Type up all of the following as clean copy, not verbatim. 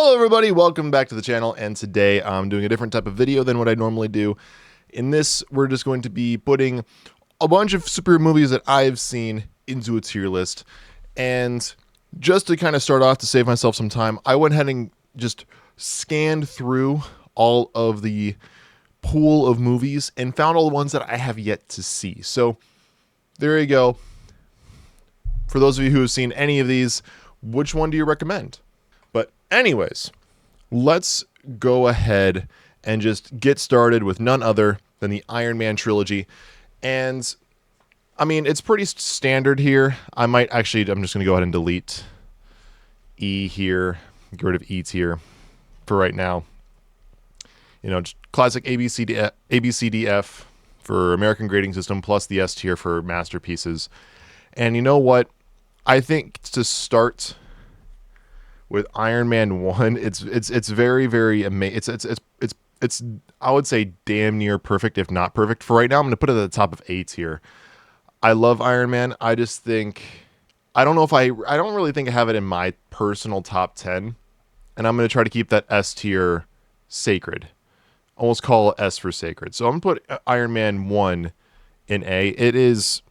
Hello everybody, welcome back to the channel, and today I'm doing a different type of video than what I normally do. In this, we're just going to be putting a bunch of superhero movies that I've seen into a tier list, and just to kind of start off to save myself some time, I went ahead and just scanned through all of the pool of movies and found all the ones that I have yet to see. So there you go. For those of you who have seen any of these, which one do you recommend? But anyways, let's go ahead and just get started with none other than the Iron Man trilogy. And I mean, it's pretty standard here. I'm just going to go ahead and delete E here, get rid of E tier for right now. You know, just classic A, B, C, D, F for American grading system, plus the S tier for masterpieces. And you know what? I think to start with Iron Man 1, it's very, very amazing. It's I would say damn near perfect, if not perfect. For right now, I'm going to put it at the top of A tier. I love Iron Man. I just think, I don't really think I have it in my personal top 10. And I'm going to try to keep that S tier sacred. Almost call it S for sacred. So I'm going to put Iron Man 1 in A. It is,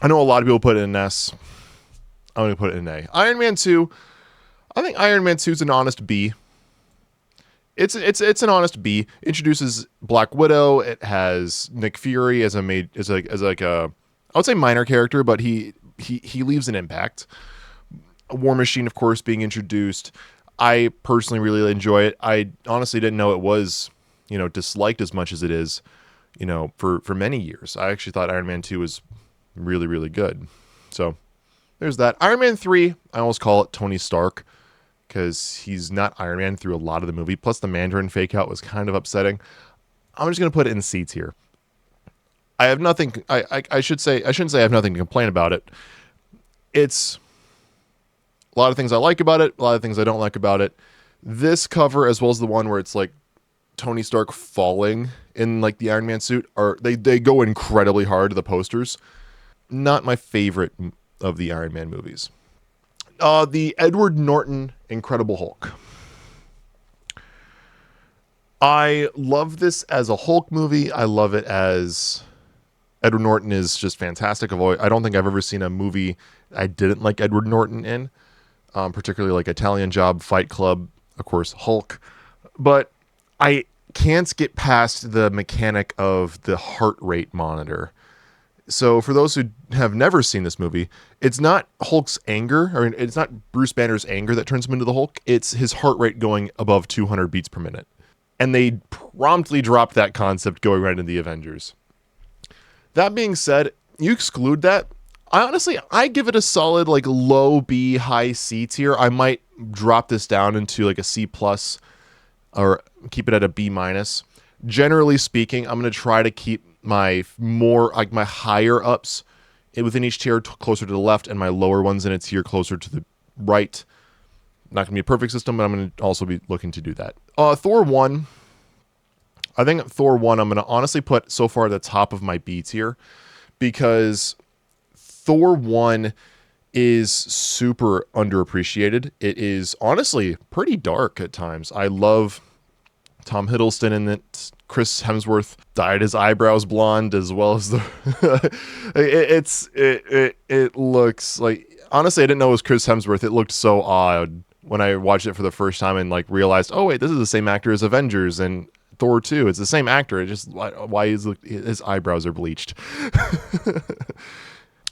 I know a lot of people put it in S. I'm going to put it in A. Iron Man 2, I think Iron Man 2 is an honest B. It's an honest B. Introduces Black Widow. It has Nick Fury as I would say minor character, but he leaves an impact. War Machine, of course, being introduced. I personally really enjoy it. I honestly didn't know it was, disliked as much as it is, for many years. I actually thought Iron Man 2 was really, really good. So there's that. Iron Man 3, I almost call it Tony Stark, because he's not Iron Man through a lot of the movie. Plus the Mandarin fake out was kind of upsetting. I'm just going to put it in C tier. I have nothing, I shouldn't say I have nothing to complain about it. It's a lot of things I like about it, a lot of things I don't like about it. This cover, as well as the one where it's like Tony Stark falling in like the Iron Man suit, they go incredibly hard to the posters. Not my favorite of the Iron Man movies. The Edward Norton Incredible Hulk. I love this as a Hulk movie. I love it as Edward Norton is just fantastic. I don't think I've ever seen a movie I didn't like Edward Norton in, particularly like Italian Job, Fight Club, of course, Hulk. But I can't get past the mechanic of the heart rate monitor. So for those who have never seen this movie, it's not Hulk's anger, or it's not Bruce Banner's anger that turns him into the Hulk. It's his heart rate going above 200 beats per minute. And they promptly dropped that concept going right into the Avengers. That being said, you exclude that. I give it a solid like low B, high C tier. I might drop this down into like a C plus or keep it at a B minus. Generally speaking, I'm going to try to keep my higher ups within each tier closer to the left, and my lower ones in a tier closer to the right. Not going to be a perfect system, but I'm going to also be looking to do that. Thor 1. I think Thor 1 I'm going to honestly put so far at the top of my B tier, because Thor 1 is super underappreciated. It is honestly pretty dark at times. I love Tom Hiddleston in it. Chris Hemsworth dyed his eyebrows blonde, as well as it looks like, honestly, I didn't know it was Chris Hemsworth. It looked so odd when I watched it for the first time and like realized, oh wait, this is the same actor as Avengers and Thor 2. It's the same actor. It just, why his eyebrows are bleached.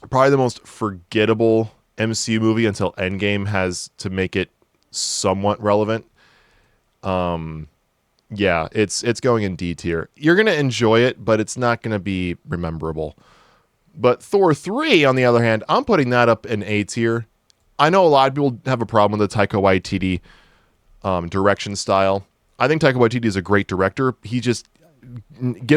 Probably the most forgettable MCU movie until Endgame has to make it somewhat relevant. Yeah, it's going in D tier. You're going to enjoy it, but it's not going to be rememberable. But Thor 3, on the other hand, I'm putting that up in A tier. I know a lot of people have a problem with the Taika Waititi direction style. I think Taika Waititi is a great director. Get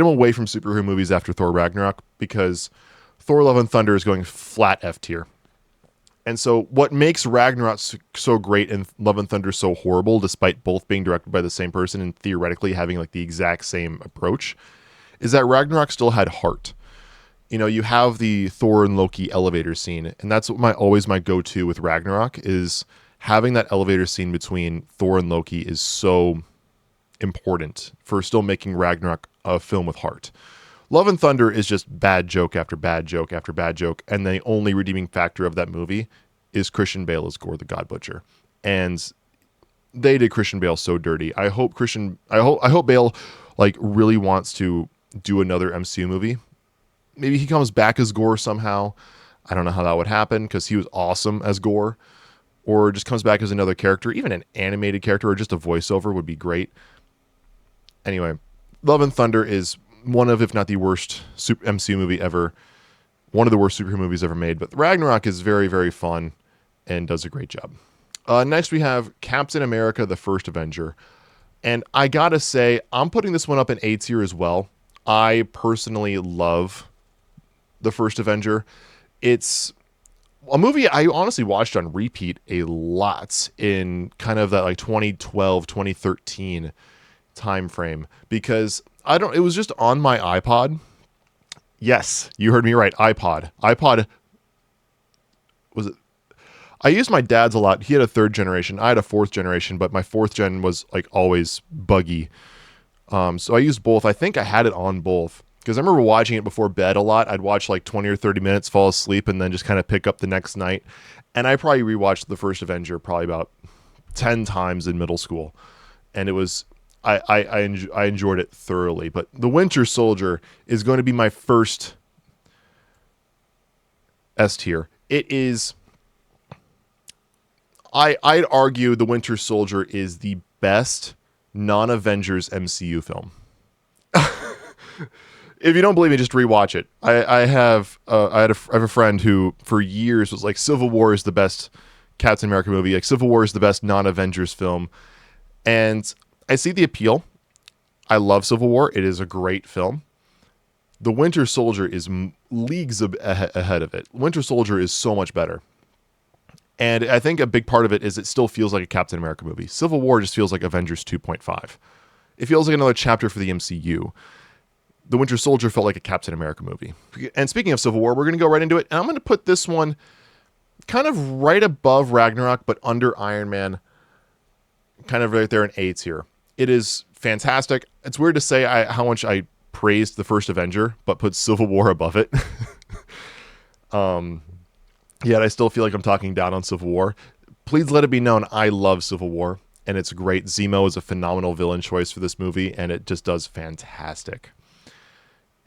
him away from superhero movies after Thor Ragnarok, because Thor Love and Thunder is going flat F tier. And so what makes Ragnarok so great and Love and Thunder so horrible, despite both being directed by the same person and theoretically having like the exact same approach, is that Ragnarok still had heart. You have the Thor and Loki elevator scene, and that's what always my go-to with Ragnarok is having that elevator scene between Thor and Loki is so important for still making Ragnarok a film with heart. Love and Thunder is just bad joke after bad joke after bad joke, and the only redeeming factor of that movie is Christian Bale as Gore the God Butcher. And they did Christian Bale so dirty. I hope Bale like really wants to do another MCU movie. Maybe he comes back as Gore somehow. I don't know how that would happen because he was awesome as Gore. Or just comes back as another character, even an animated character or just a voiceover would be great. Anyway, Love and Thunder is one of, if not the worst MCU movie ever. One of the worst superhero movies ever made. But Ragnarok is very, very fun and does a great job. Next we have Captain America, the First Avenger. And I gotta say, I'm putting this one up in A tier as well. I personally love the First Avenger. It's a movie I honestly watched on repeat a lot in kind of that like 2012, 2013 time frame because it was just on my iPod. Yes, you heard me right. iPod was it? I used my dad's a lot. He had a third generation. I had a fourth generation, but my fourth gen was like always buggy. So I used both. I think I had it on both because I remember watching it before bed a lot. I'd watch like 20 or 30 minutes, fall asleep, and then just kind of pick up the next night. And I probably rewatched The First Avenger probably about 10 times in middle school. And it was, I enjoyed it thoroughly. But The Winter Soldier is going to be my first S tier. It is, I'd argue The Winter Soldier is the best non-Avengers MCU film. If you don't believe me, just rewatch it. I have a friend who for years was like, Civil War is the best Captain America movie. Like Civil War is the best non-Avengers film. And I see the appeal. I love Civil War. It is a great film. The Winter Soldier is leagues ahead of it. Winter Soldier is so much better. And I think a big part of it is it still feels like a Captain America movie. Civil War just feels like Avengers 2.5. It feels like another chapter for the MCU. The Winter Soldier felt like a Captain America movie. And speaking of Civil War, we're going to go right into it. And I'm going to put this one kind of right above Ragnarok, but under Iron Man, kind of right there in A tier. It is fantastic. It's weird to say how much I praised the first Avenger, but put Civil War above it. Yet I still feel like I'm talking down on Civil War. Please let it be known I love Civil War, and it's great. Zemo is a phenomenal villain choice for this movie, and it just does fantastic.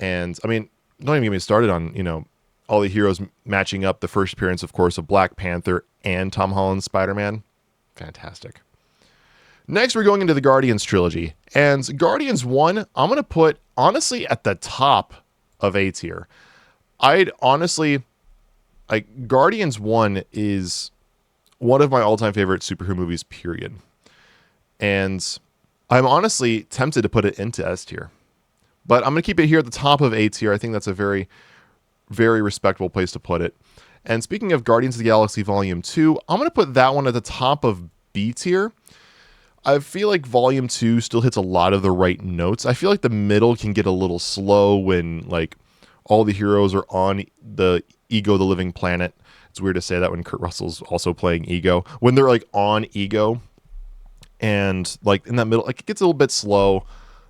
And, I mean, don't even get me started on, all the heroes matching up. The first appearance, of course, of Black Panther and Tom Holland's Spider-Man. Fantastic. Next, we're going into the Guardians trilogy. And Guardians 1, I'm going to put, honestly, at the top of A tier. I'd honestly... Like, Guardians 1 is one of my all-time favorite superhero movies, period. And I'm honestly tempted to put it into S tier. But I'm going to keep it here at the top of A tier. I think that's a very, very respectable place to put it. And speaking of Guardians of the Galaxy Volume 2, I'm going to put that one at the top of B tier. I feel like Volume 2 still hits a lot of the right notes. I feel like the middle can get a little slow when, like, all the heroes are on the Ego, the Living Planet. It's weird to say that when Kurt Russell's also playing Ego. When they're like on Ego and like in that middle, like it gets a little bit slow.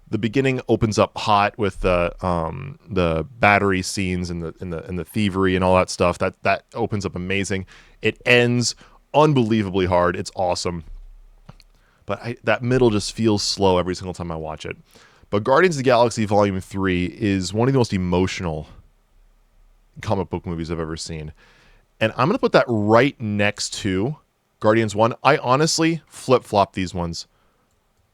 The beginning opens up hot with the battery scenes and the thievery and all that stuff. That opens up amazing. It ends unbelievably hard. It's awesome. But that middle just feels slow every single time I watch it. But Guardians of the Galaxy Volume 3 is one of the most emotional comic book movies I've ever seen. And I'm going to put that right next to Guardians 1. I honestly flip-flop these ones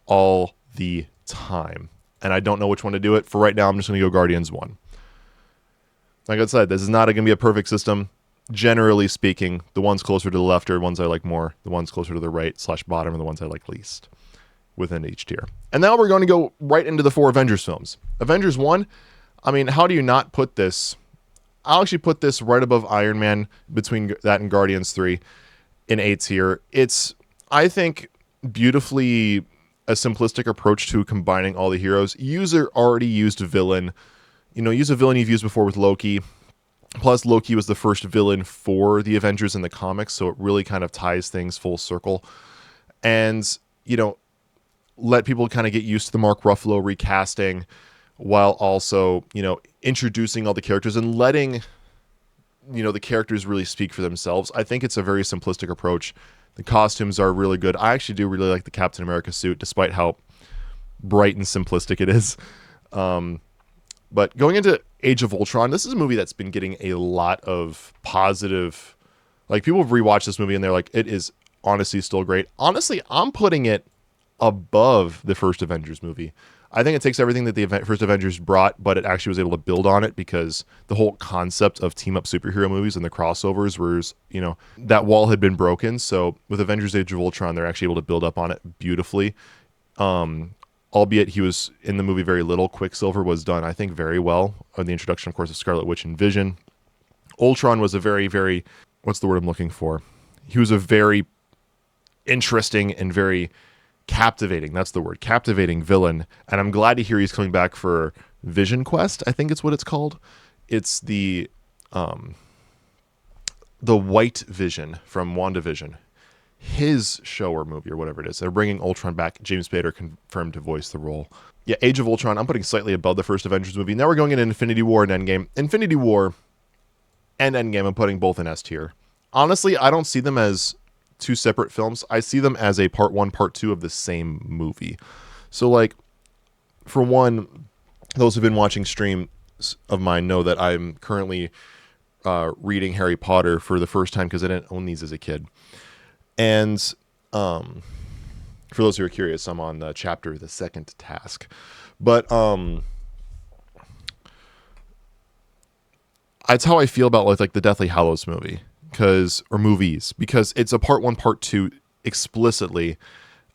all the time. And I don't know which one to do it. For right now, I'm just going to go Guardians 1. Like I said, this is not going to be a perfect system. Generally speaking, the ones closer to the left are ones I like more. The ones closer to the right/bottom are the ones I like least within each tier. And now we're going to go right into the 4 Avengers films. Avengers 1, I mean, how do you not put this? I'll actually put this right above Iron Man, between that and Guardians 3 in A tier. It's, I think, beautifully a simplistic approach to combining all the heroes. Use an already used villain. Use a villain you've used before with Loki. Plus, Loki was the first villain for the Avengers in the comics, so it really kind of ties things full circle. And, let people kind of get used to the Mark Ruffalo recasting while also, introducing all the characters and letting, the characters really speak for themselves. I think it's a very simplistic approach. The costumes are really good. I actually do really like the Captain America suit, despite how bright and simplistic it is. But going into Age of Ultron, this is a movie that's been getting a lot of positive... Like, people have rewatched this movie and they're like, it is honestly still great. Honestly, I'm putting it above the first Avengers movie. I think it takes everything that the first Avengers brought, but it actually was able to build on it because the whole concept of team-up superhero movies and the crossovers was, that wall had been broken. So with Avengers Age of Ultron, they're actually able to build up on it beautifully. Albeit he was in the movie very little. Quicksilver was done, I think, very well. The introduction, of course, of Scarlet Witch and Vision. Ultron was a very, very... What's the word I'm looking for? He was a very interesting and very... captivating, that's the word, captivating villain. And I'm glad to hear he's coming back for Vision Quest, I think it's what it's called. It's the White Vision from WandaVision. His show or movie or whatever it is. They're bringing Ultron back. James Spader confirmed to voice the role. Yeah, Age of Ultron, I'm putting slightly above the first Avengers movie. Now we're going into Infinity War and Endgame. Infinity War and Endgame, I'm putting both in S tier. Honestly, I don't see them as two separate films. I see them as a part one, part two of the same movie. So, like, for one, those who've been watching streams of mine know that I'm currently reading Harry Potter for the first time because I didn't own these as a kid. And for those who are curious, I'm on the chapter The Second Task. But that's how I feel about like the Deathly Hallows movie. Movies, because it's a part one, part two explicitly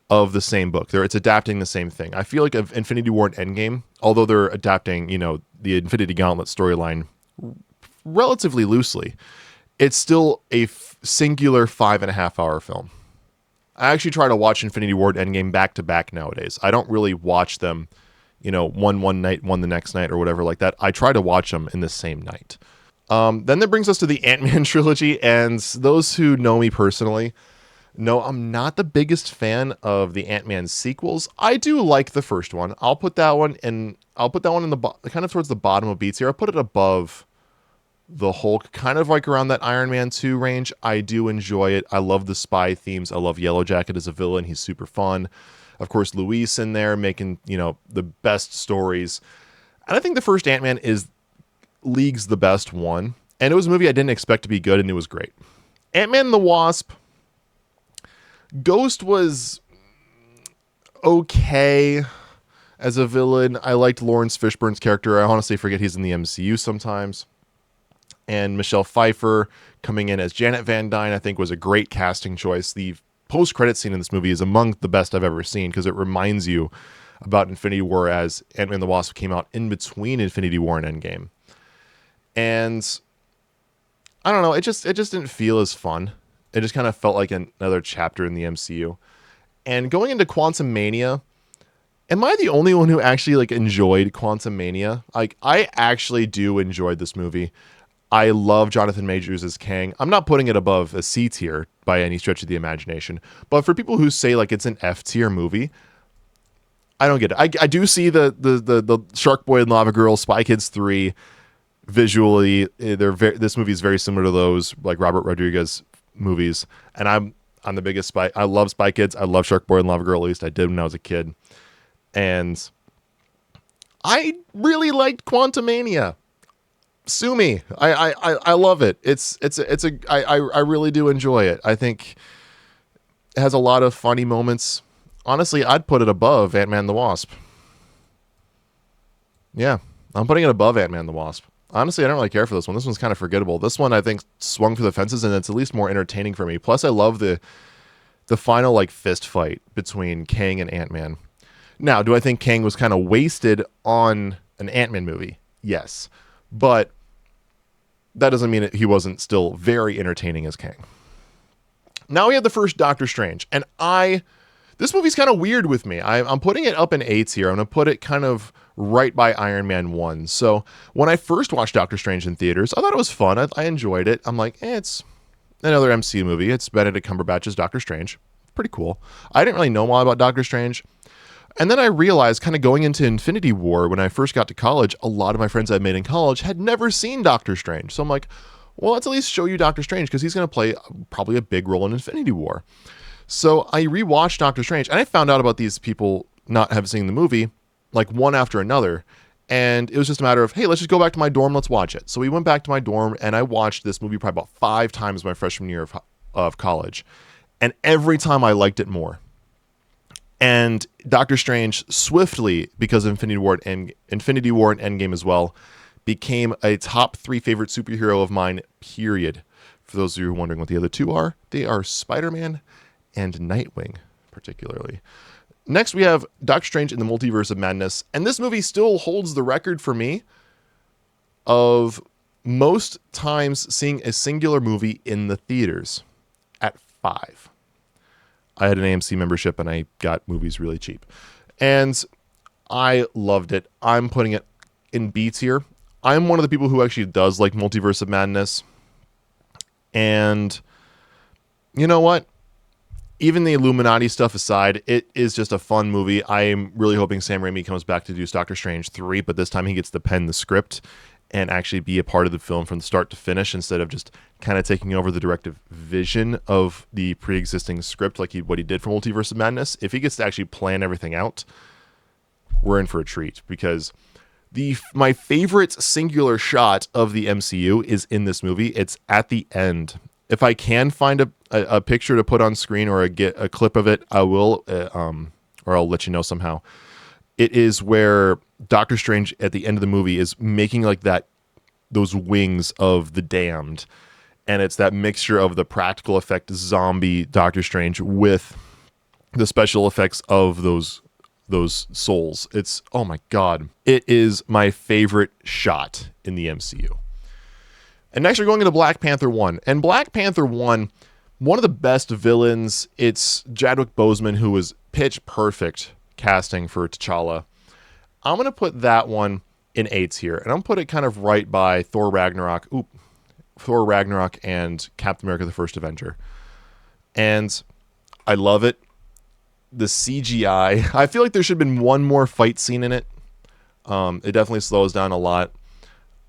of the same book. It's adapting the same thing. I feel like of Infinity War and Endgame, although they're adapting, the Infinity Gauntlet storyline relatively loosely, it's still a singular 5.5 hour film. I actually try to watch Infinity War and Endgame back to back nowadays. I don't really watch them, one night, one the next night or whatever like that. I try to watch them in the same night. Then that brings us to the Ant-Man trilogy, and those who know me personally know I'm not the biggest fan of the Ant-Man sequels. I do like the first one. I'll put that one in the kind of towards the bottom of B tier. I'll put it above the Hulk, kind of like around that Iron Man 2 range. I do enjoy it. I love the spy themes. I love Yellow Jacket as a villain. He's super fun. Of course, Luis in there making, the best stories. And I think the first Ant-Man is league's the best one, and it was a movie I didn't expect to be good, and it was great. Ant-Man and the Wasp, Ghost was okay as a villain. I liked Lawrence Fishburne's character. I honestly forget he's in the MCU sometimes. And Michelle Pfeiffer coming in as Janet Van Dyne, I think, was a great casting choice. The post-credit scene in this movie is among the best I've ever seen because it reminds you about Infinity War, as Ant-Man and the Wasp came out in between Infinity War and Endgame. And I don't know, it just didn't feel as fun. It just kind of felt like another chapter in the MCU. And going into Quantumania, am I the only one who actually enjoyed Quantumania? I actually do enjoy this movie. I love Jonathan Majors as Kang. I'm not putting it above a C tier by any stretch of the imagination. But for people who say it's an F tier movie, I don't get it. I do see the Shark Boy and Lava Girl, Spy Kids 3. Visually, this movie is very similar to those Robert Rodriguez movies, and I'm the biggest Spy. I love Spy Kids. I love Shark Boy and Lava Girl. At least I did when I was a kid, and I really liked Quantumania. Sue me. I love it. I really do enjoy it. I think it has a lot of funny moments. Honestly, I'd put it above Ant-Man and the Wasp. Yeah, I'm putting it above Ant-Man and the Wasp. Honestly, I don't really care for this one. This one's kind of forgettable. This one, I think, swung for the fences, and it's at least more entertaining for me. Plus, I love the final fist fight between Kang and Ant-Man. Now, do I think Kang was kind of wasted on an Ant-Man movie? Yes. But that doesn't mean he wasn't still very entertaining as Kang. Now we have the first Doctor Strange, and this movie's kind of weird with me. I'm putting it up in A tier. I'm going to put it kind of right by Iron Man 1. So when I first watched Doctor Strange in theaters, I thought it was fun. I enjoyed it. I'm like, it's another MCU movie. It's Benedict Cumberbatch's Doctor Strange. Pretty cool. I didn't really know a lot about Doctor Strange. And then I realized, kind of going into Infinity War, when I first got to college, a lot of my friends I made in college had never seen Doctor Strange. So I'm like, well, let's at least show you Doctor Strange because he's going to play probably a big role in Infinity War. So I rewatched Doctor Strange, and I found out about these people not having seen the movie, like one after another. And it was just a matter of, hey, let's just go back to my dorm. Let's watch it. So we went back to my dorm, and I watched this movie probably about 5 times my freshman year of college. And every time I liked it more. And Doctor Strange swiftly, because of Infinity War and Endgame as well, became a top 3 favorite superhero of mine, period. For those of you who are wondering what the other 2 are, they are Spider-Man and Nightwing, particularly. Next, we have Doctor Strange in the Multiverse of Madness. And this movie still holds the record for me of most times seeing a singular movie in the theaters at 5. I had an AMC membership and I got movies really cheap. And I loved it. I'm putting it in B tier. I'm one of the people who actually does like Multiverse of Madness. And you know what? Even the Illuminati stuff aside, it is just a fun movie. I am really hoping Sam Raimi comes back to do Doctor Strange 3, but this time he gets to pen the script and actually be a part of the film from the start to finish instead of just kind of taking over the directive vision of the pre-existing script like what he did for Multiverse of Madness. If he gets to actually plan everything out, we're in for a treat because my favorite singular shot of the MCU is in this movie. It's at the end. If I can find a picture to put on screen or get a clip of it, I will, or I'll let you know somehow. It is where Doctor Strange at the end of the movie is making like those wings of the damned. And it's that mixture of the practical effect zombie Doctor Strange with the special effects of those souls. It's, oh my God. It is my favorite shot in the MCU. And next we're going into Black Panther 1. And Black Panther 1, one of the best villains, it's Chadwick Boseman, who was pitch perfect casting for T'Challa. I'm going to put that one in A tier. And I'm going to put it kind of right by Thor Ragnarok and Captain America the First Avenger. And I love it. The CGI, I feel like there should have been one more fight scene in it. It definitely slows down a lot.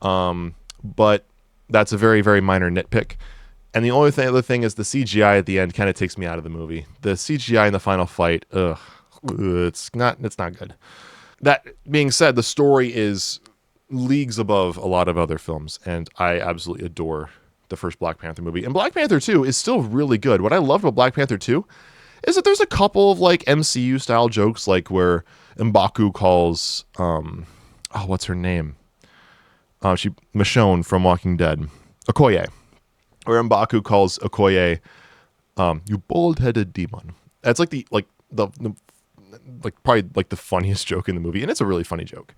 But that's a very, very minor nitpick. And the only other thing is the CGI at the end kind of takes me out of the movie. The CGI in the final fight, it's not good. That being said, the story is leagues above a lot of other films, and I absolutely adore the first Black Panther movie. And Black Panther 2 is still really good. What I loved about Black Panther 2 is that there's a couple of like MCU style jokes, like where M'Baku calls, what's her name? Michonne from Walking Dead, Okoye. Where M'Baku calls Okoye, you bald-headed demon. That's like the probably like the funniest joke in the movie, and it's a really funny joke.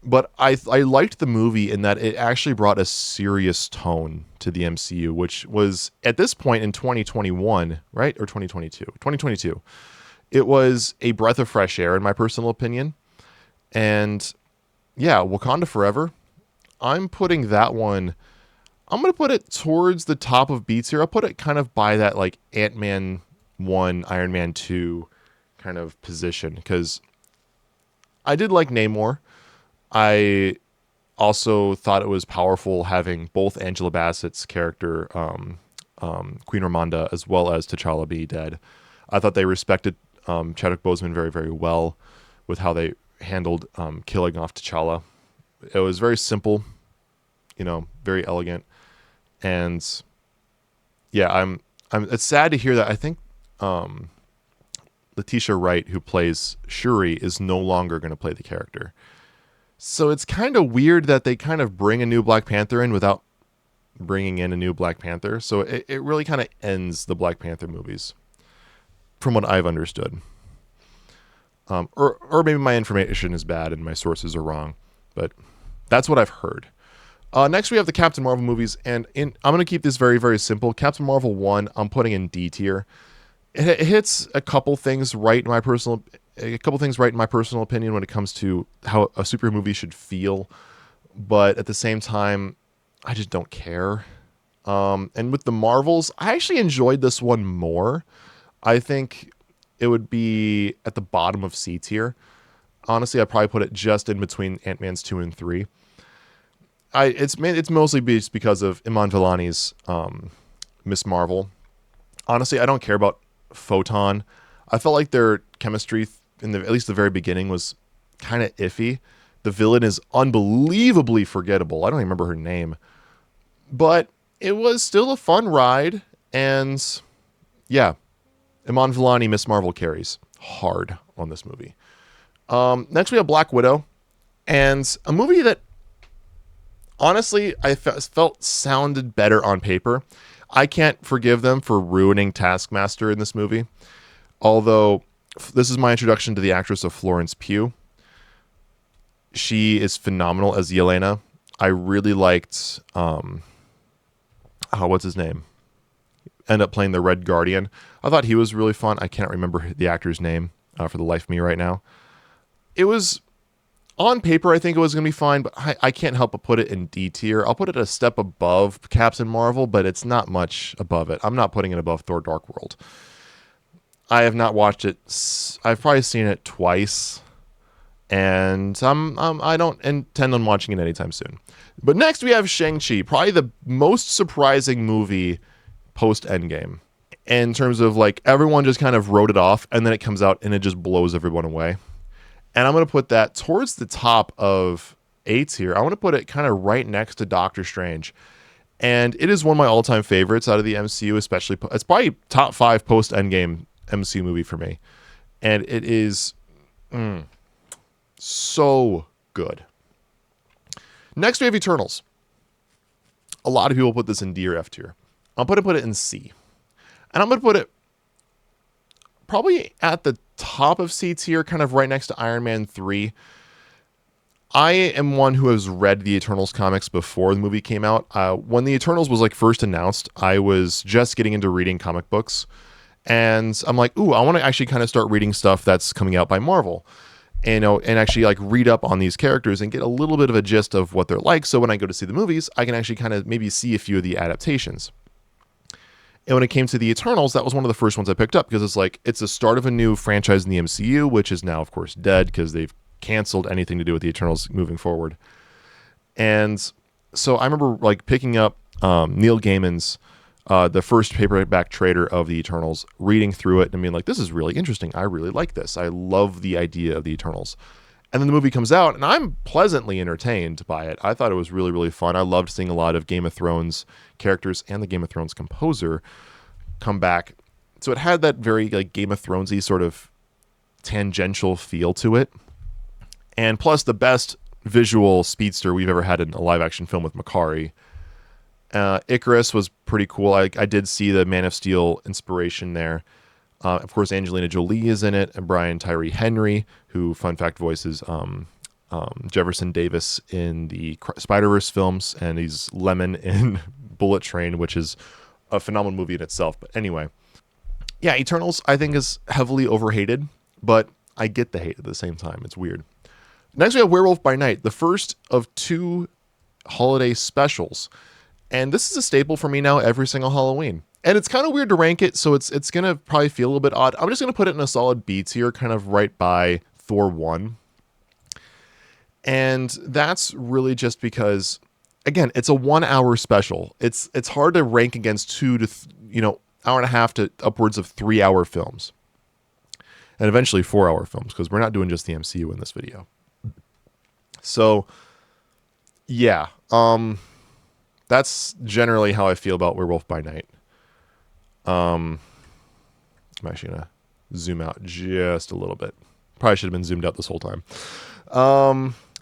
But I liked the movie in that it actually brought a serious tone to the MCU, which was at this point in 2021, right? Or 2022? 2022. It was a breath of fresh air, in my personal opinion. And yeah, Wakanda Forever, I'm putting that one, I'm going to put it towards the top of B tier. I'll put it kind of by that like Ant-Man 1, Iron Man 2 kind of position, because I did like Namor. I also thought it was powerful having both Angela Bassett's character, Queen Ramonda, as well as T'Challa be dead. I thought they respected Chadwick Boseman very, very well with how they handled killing off T'Challa. It was very simple, very elegant. And yeah, it's sad to hear that. I think Letitia Wright, who plays Shuri, is no longer going to play the character. So it's kind of weird that they kind of bring a new Black Panther in without bringing in a new Black Panther. So it really kind of ends the Black Panther movies, from what I've understood. Or maybe my information is bad and my sources are wrong, but that's what I've heard. Next, we have the Captain Marvel movies, and I'm going to keep this very, very simple. Captain Marvel 1, I'm putting in D tier. It hits a couple things right, in my personal a couple things right in my personal opinion when it comes to how a superhero movie should feel, but at the same time, I just don't care. And with the Marvels, I actually enjoyed this one more. I think it would be at the bottom of C tier. Honestly, I'd probably put it just in between Ant-Man's 2 and 3. It's mostly just because of Iman Vellani's Miss Marvel. Honestly, I don't care about Photon. I felt like their chemistry at least the very beginning was kind of iffy. The villain is unbelievably forgettable. I don't even remember her name. But it was still a fun ride, and yeah, Iman Vellani, Miss Marvel carries hard on this movie. Next we have Black Widow, and a movie that honestly I felt sounded better on paper. I can't forgive them for ruining Taskmaster in this movie, although this is my introduction to the actress of Florence Pugh. She is phenomenal as Yelena. I really liked what's his name? End up playing the Red Guardian. I thought he was really fun. I can't remember the actor's name for the life of me right now. It was, on paper, I think it was going to be fine, but I can't help but put it in D tier. I'll put it a step above Captain Marvel, but it's not much above it. I'm not putting it above Thor Dark World. I have not watched it. I've probably seen it twice, and I don't intend on watching it anytime soon. But next we have Shang-Chi, probably the most surprising movie post-Endgame. In terms of, like, everyone just kind of wrote it off, and then it comes out and it just blows everyone away. And I'm going to put that towards the top of A tier. I want to put it kind of right next to Doctor Strange. And it is one of my all-time favorites out of the MCU, especially. It's probably top 5 post-Endgame MCU movie for me. And it is so good. Next, we have Eternals. A lot of people put this in D or F tier. I'm going to put it in C. And I'm going to put it probably at the top of C tier, kind of right next to Iron Man 3. I am one who has read the Eternals comics before the movie came out. When the Eternals was like first announced, I was just getting into reading comic books. And I'm like, ooh, I want to actually kind of start reading stuff that's coming out by Marvel. And actually like read up on these characters and get a little bit of a gist of what they're like. So when I go to see the movies, I can actually kind of maybe see a few of the adaptations. And when it came to the Eternals, that was one of the first ones I picked up because it's the start of a new franchise in the MCU, which is now, of course, dead because they've canceled anything to do with the Eternals moving forward. And so I remember like picking up Neil Gaiman's the first paperback trailer of the Eternals, reading through it and being like, this is really interesting. I really like this. I love the idea of the Eternals. And then the movie comes out, and I'm pleasantly entertained by it. I thought it was really, really fun. I loved seeing a lot of Game of Thrones characters and the Game of Thrones composer come back. So it had that very like Game of Thronesy sort of tangential feel to it. And plus the best visual speedster we've ever had in a live-action film with Makari. Icarus was pretty cool. I did see the Man of Steel inspiration there. Of course, Angelina Jolie is in it, and Brian Tyree Henry, who, fun fact, voices Jefferson Davis in the Spider-Verse films, and he's Lemon in Bullet Train, which is a phenomenal movie in itself. But anyway, yeah, Eternals, I think, is heavily overhated, but I get the hate at the same time. It's weird. Next, we have Werewolf by Night, the first of 2 holiday specials. And this is a staple for me now every single Halloween. And it's kind of weird to rank it, so it's going to probably feel a little bit odd. I'm just going to put it in a solid B tier, kind of right by Thor 1. And that's really just because, again, it's a 1-hour special. It's hard to rank against 2 to hour and a half to upwards of 3-hour films. And eventually 4-hour films, because we're not doing just the MCU in this video. So, yeah. That's generally how I feel about Werewolf by Night. I'm actually going to zoom out just a little bit. Probably should have been zoomed out this whole time.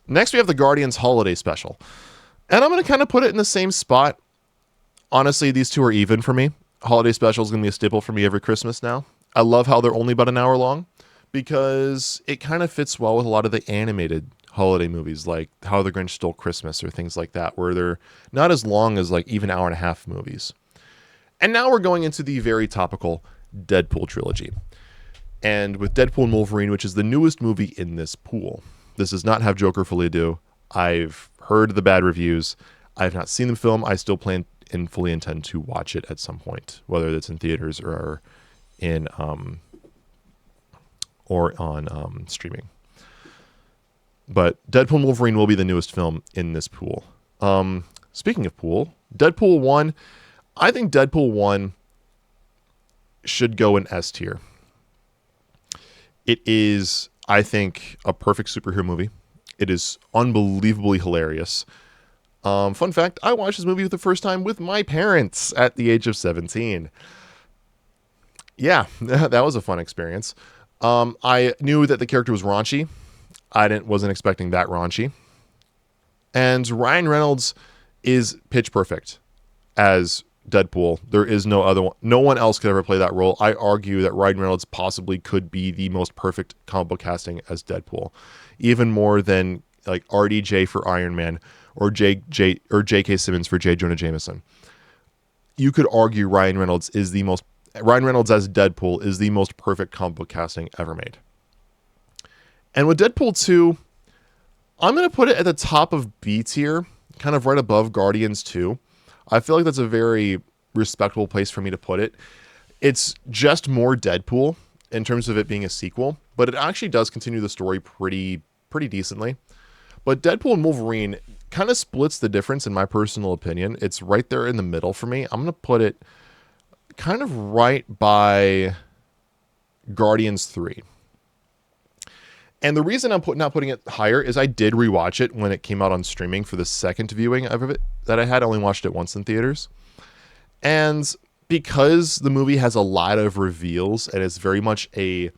Next, we have the Guardians Holiday Special. And I'm going to kind of put it in the same spot. Honestly, these two are even for me. Holiday Special is going to be a staple for me every Christmas now. I love how they're only about an hour long because it kind of fits well with a lot of the animated holiday movies like How the Grinch Stole Christmas or things like that, where they're not as long as like even hour and a half movies. And now we're going into the very topical Deadpool trilogy. And with Deadpool and Wolverine, which is the newest movie in this pool. This does not have Joker fully due. I've heard the bad reviews. I have not seen the film. I still plan and fully intend to watch it at some point, whether it's in theaters or on streaming. But Deadpool and Wolverine will be the newest film in this pool. Speaking of pool, Deadpool 1, I think Deadpool 1 should go in S tier. It is, I think, a perfect superhero movie. It is unbelievably hilarious. Fun fact, I watched this movie for the first time with my parents at the age of 17. Yeah, that was a fun experience. I knew that the character was raunchy. I wasn't expecting that raunchy. And Ryan Reynolds is pitch perfect as Deadpool. There is no other one. No one else could ever play that role. I argue that Ryan Reynolds possibly could be the most perfect comic book casting as Deadpool, even more than like RDJ for Iron Man or J.K. Simmons for J. Jonah Jameson. You could argue Ryan Reynolds as Deadpool is the most perfect comic book casting ever made. And with Deadpool 2, I'm going to put it at the top of B tier, kind of right above Guardians 2. I feel like that's a very respectable place for me to put it. It's just more Deadpool in terms of it being a sequel, but it actually does continue the story pretty decently. But Deadpool and Wolverine kind of splits the difference in my personal opinion. It's right there in the middle for me. I'm going to put it kind of right by Guardians 3. And the reason I'm not putting it higher is I did rewatch it when it came out on streaming for the second viewing of it that I had. I only watched it once in theaters. And because the movie has a lot of reveals and it's very much a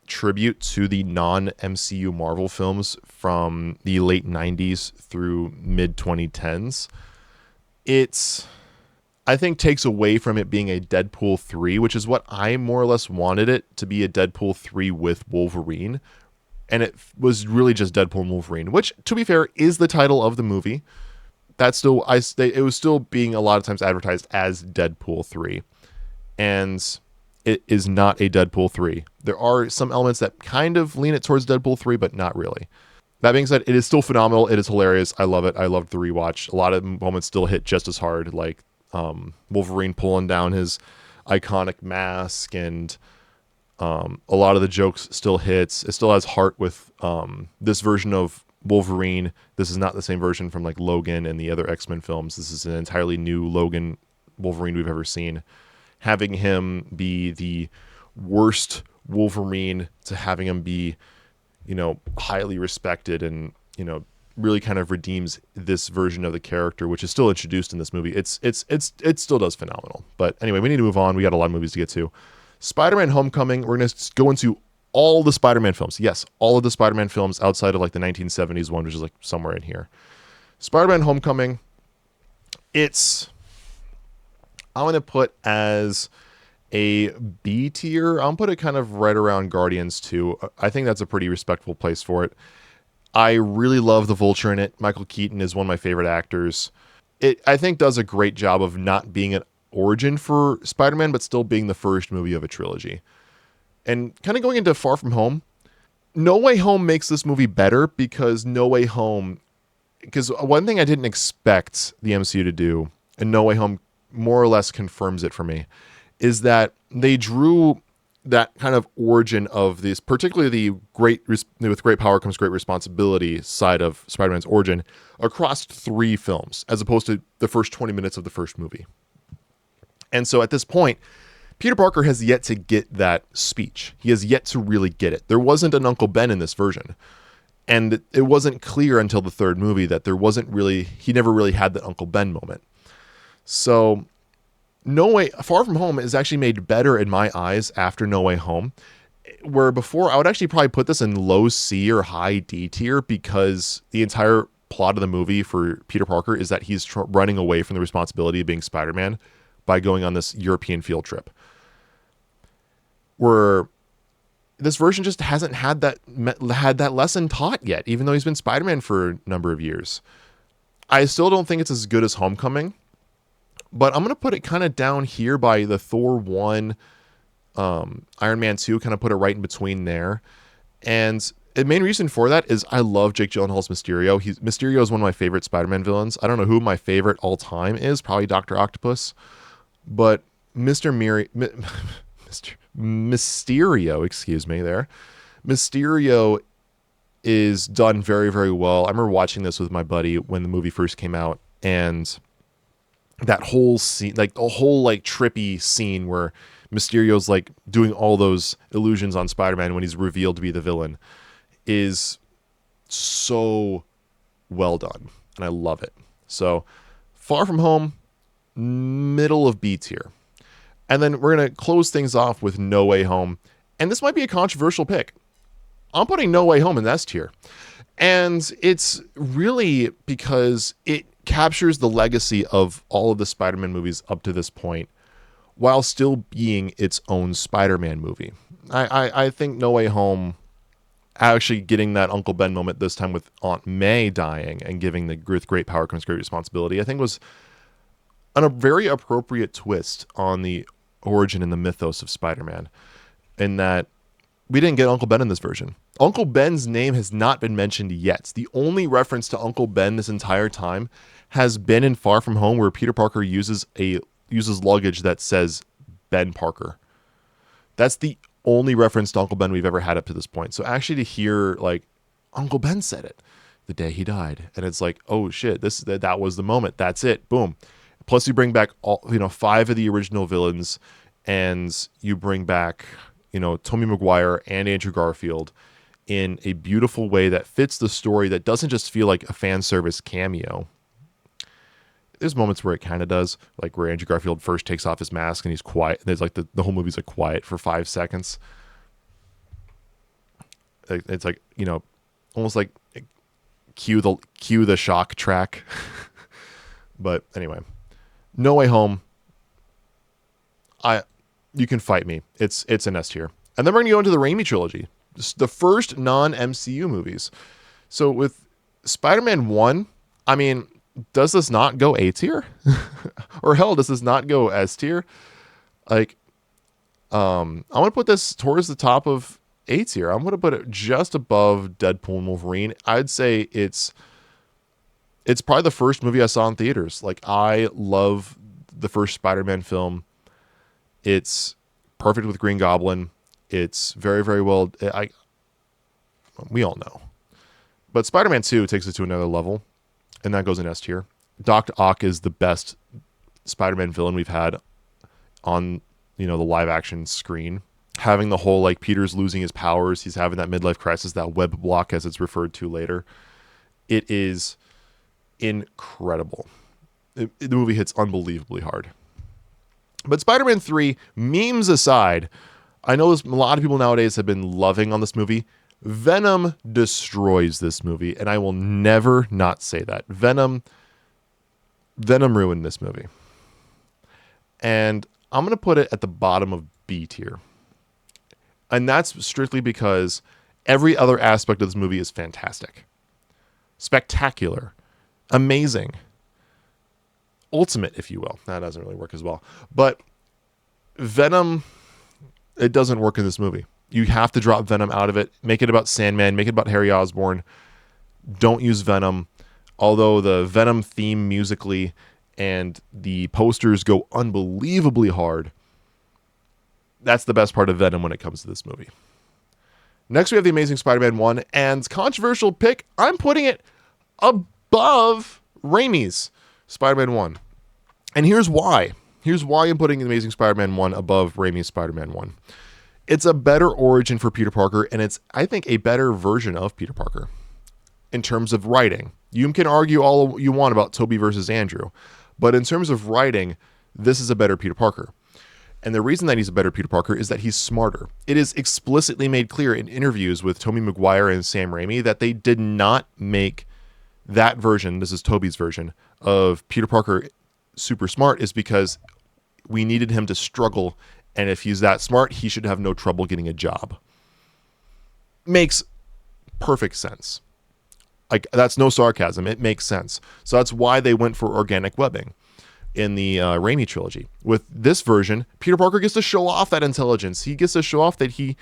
tribute to the non-MCU Marvel films from the late 90s through mid-2010s, it's, I think, takes away from it being a Deadpool 3, which is what I more or less wanted it to be, a Deadpool 3 with Wolverine. And it was really just Deadpool and Wolverine, which, to be fair, is the title of the movie. It was still being a lot of times advertised as Deadpool 3. And it is not a Deadpool 3. There are some elements that kind of lean it towards Deadpool 3, but not really. That being said, it is still phenomenal. It is hilarious. I love it. I loved the rewatch. A lot of moments still hit just as hard, like Wolverine pulling down his iconic mask, and a lot of the jokes still hits. It still has heart with this version of Wolverine. This is not the same version from like Logan and the other X-Men films. This is an entirely new Logan Wolverine we've ever seen. Having him be the worst Wolverine to having him be, highly respected and, really kind of redeems this version of the character, which is still introduced in this movie. It still does phenomenal. But anyway, we need to move on. We got a lot of movies to get to. Spider-Man Homecoming, we're going to go into all the Spider-Man films. Yes, all of the Spider-Man films outside of like the 1970s one, which is like somewhere in here. Spider-Man Homecoming, I'm going to put as a B tier. I'll put it kind of right around Guardians 2. I think that's a pretty respectable place for it. I really love the Vulture in it. Michael Keaton is one of my favorite actors. It, I think, does a great job of not being an origin for Spider-Man, but still being the first movie of a trilogy. And kind of going into Far From Home, No Way Home makes this movie better because one thing I didn't expect the MCU to do, and No Way Home more or less confirms it for me, is that they drew that kind of origin of this, particularly the with great power comes great responsibility side of Spider-Man's origin, across 3 films, as opposed to the first 20 minutes of the first movie. And so at this point, Peter Parker has yet to get that speech. He has yet to really get it. There wasn't an Uncle Ben in this version. And it wasn't clear until the third movie that he never really had the Uncle Ben moment. So Far From Home is actually made better in my eyes after No Way Home, where before I would actually probably put this in low C or high D tier, because the entire plot of the movie for Peter Parker is that he's running away from the responsibility of being Spider-Man by going on this European field trip. Where this version just hasn't had that lesson taught yet, even though he's been Spider-Man for a number of years. I still don't think it's as good as Homecoming, but I'm going to put it kind of down here by the Thor 1, Iron Man 2 kind of put it right in between there. And the main reason for that is I love Jake Gyllenhaal's Mysterio. Mysterio is one of my favorite Spider-Man villains. I don't know who my favorite all time is, probably Dr. Octopus. But Mysterio, excuse me there. Mysterio is done very, very well. I remember watching this with my buddy when the movie first came out, and that whole scene, like the whole like trippy scene where Mysterio's like doing all those illusions on Spider-Man when he's revealed to be the villain, is so well done, and I love it. So Far From Home, middle of B tier. And then we're going to close things off with No Way Home. And this might be a controversial pick. I'm putting No Way Home in S tier. And it's really because it captures the legacy of all of the Spider-Man movies up to this point, while still being its own Spider-Man movie. I think No Way Home, actually getting that Uncle Ben moment this time with Aunt May dying and giving the with great power comes great responsibility, I think was a very appropriate twist on the origin and the mythos of Spider-Man, in that we didn't get Uncle Ben in this version. Uncle Ben's name has not been mentioned yet. The only reference to Uncle Ben this entire time has been in Far From Home, where Peter Parker uses luggage that says Ben Parker. That's the only reference to Uncle Ben we've ever had up to this point. So actually to hear like Uncle Ben said it the day he died, and it's like, oh shit, that was the moment. That's it. Boom. Plus you bring back all 5 of the original villains, and you bring back Tobey Maguire and Andrew Garfield in a beautiful way that fits the story, that doesn't just feel like a fan service cameo. There's moments where it kind of does, like where Andrew Garfield first takes off his mask and he's quiet. There's like the whole movie's like quiet for 5 seconds. It's like, almost like cue the shock track. But anyway, No Way Home, you can fight me. It's an S tier. And then we're going to go into the Raimi trilogy, the first non-MCU movies. So with Spider-Man 1, I mean, does this not go A tier? Or hell, does this not go S tier? Like, I'm going to put this towards the top of A tier. I'm going to put it just above Deadpool and Wolverine. I'd say it's probably the first movie I saw in theaters. Like, I love the first Spider-Man film. It's perfect with Green Goblin. It's very, very well. We all know. But Spider-Man 2 takes it to another level, and that goes in S tier. Doc Ock is the best Spider-Man villain we've had on, the live action screen. Having the whole, like, Peter's losing his powers. He's having that midlife crisis, that web block, as it's referred to later. It is incredible. The movie hits unbelievably hard. But Spider-Man 3, memes aside, I know a lot of people nowadays have been loving on this movie. Venom destroys this movie, and I will never not say that. Venom ruined this movie. And I'm going to put it at the bottom of B tier. And that's strictly because every other aspect of this movie is fantastic. Spectacular. Amazing. Ultimate, if you will. That doesn't really work as well. But Venom, it doesn't work in this movie. You have to drop Venom out of it. Make it about Sandman. Make it about Harry Osborn. Don't use Venom. Although the Venom theme musically and the posters go unbelievably hard, that's the best part of Venom when it comes to this movie. Next, we have The Amazing Spider-Man 1. And controversial pick, I'm putting it above Raimi's Spider-Man 1. And here's why. Here's why I'm putting The Amazing Spider-Man 1 above Raimi's Spider-Man 1. It's a better origin for Peter Parker, and it's, I think, a better version of Peter Parker in terms of writing. You can argue all you want about Tobey versus Andrew, but in terms of writing, this is a better Peter Parker. And the reason that he's a better Peter Parker is that he's smarter. It is explicitly made clear in interviews with Tobey Maguire and Sam Raimi that they did not make that version, this is Tobey's version, of Peter Parker super smart, is because we needed him to struggle, and if he's that smart, he should have no trouble getting a job. Makes perfect sense. Like, that's no sarcasm. It makes sense. So that's why they went for organic webbing. in the Raimi trilogy. With this version, Peter Parker gets to show off that intelligence. He gets to show off that he,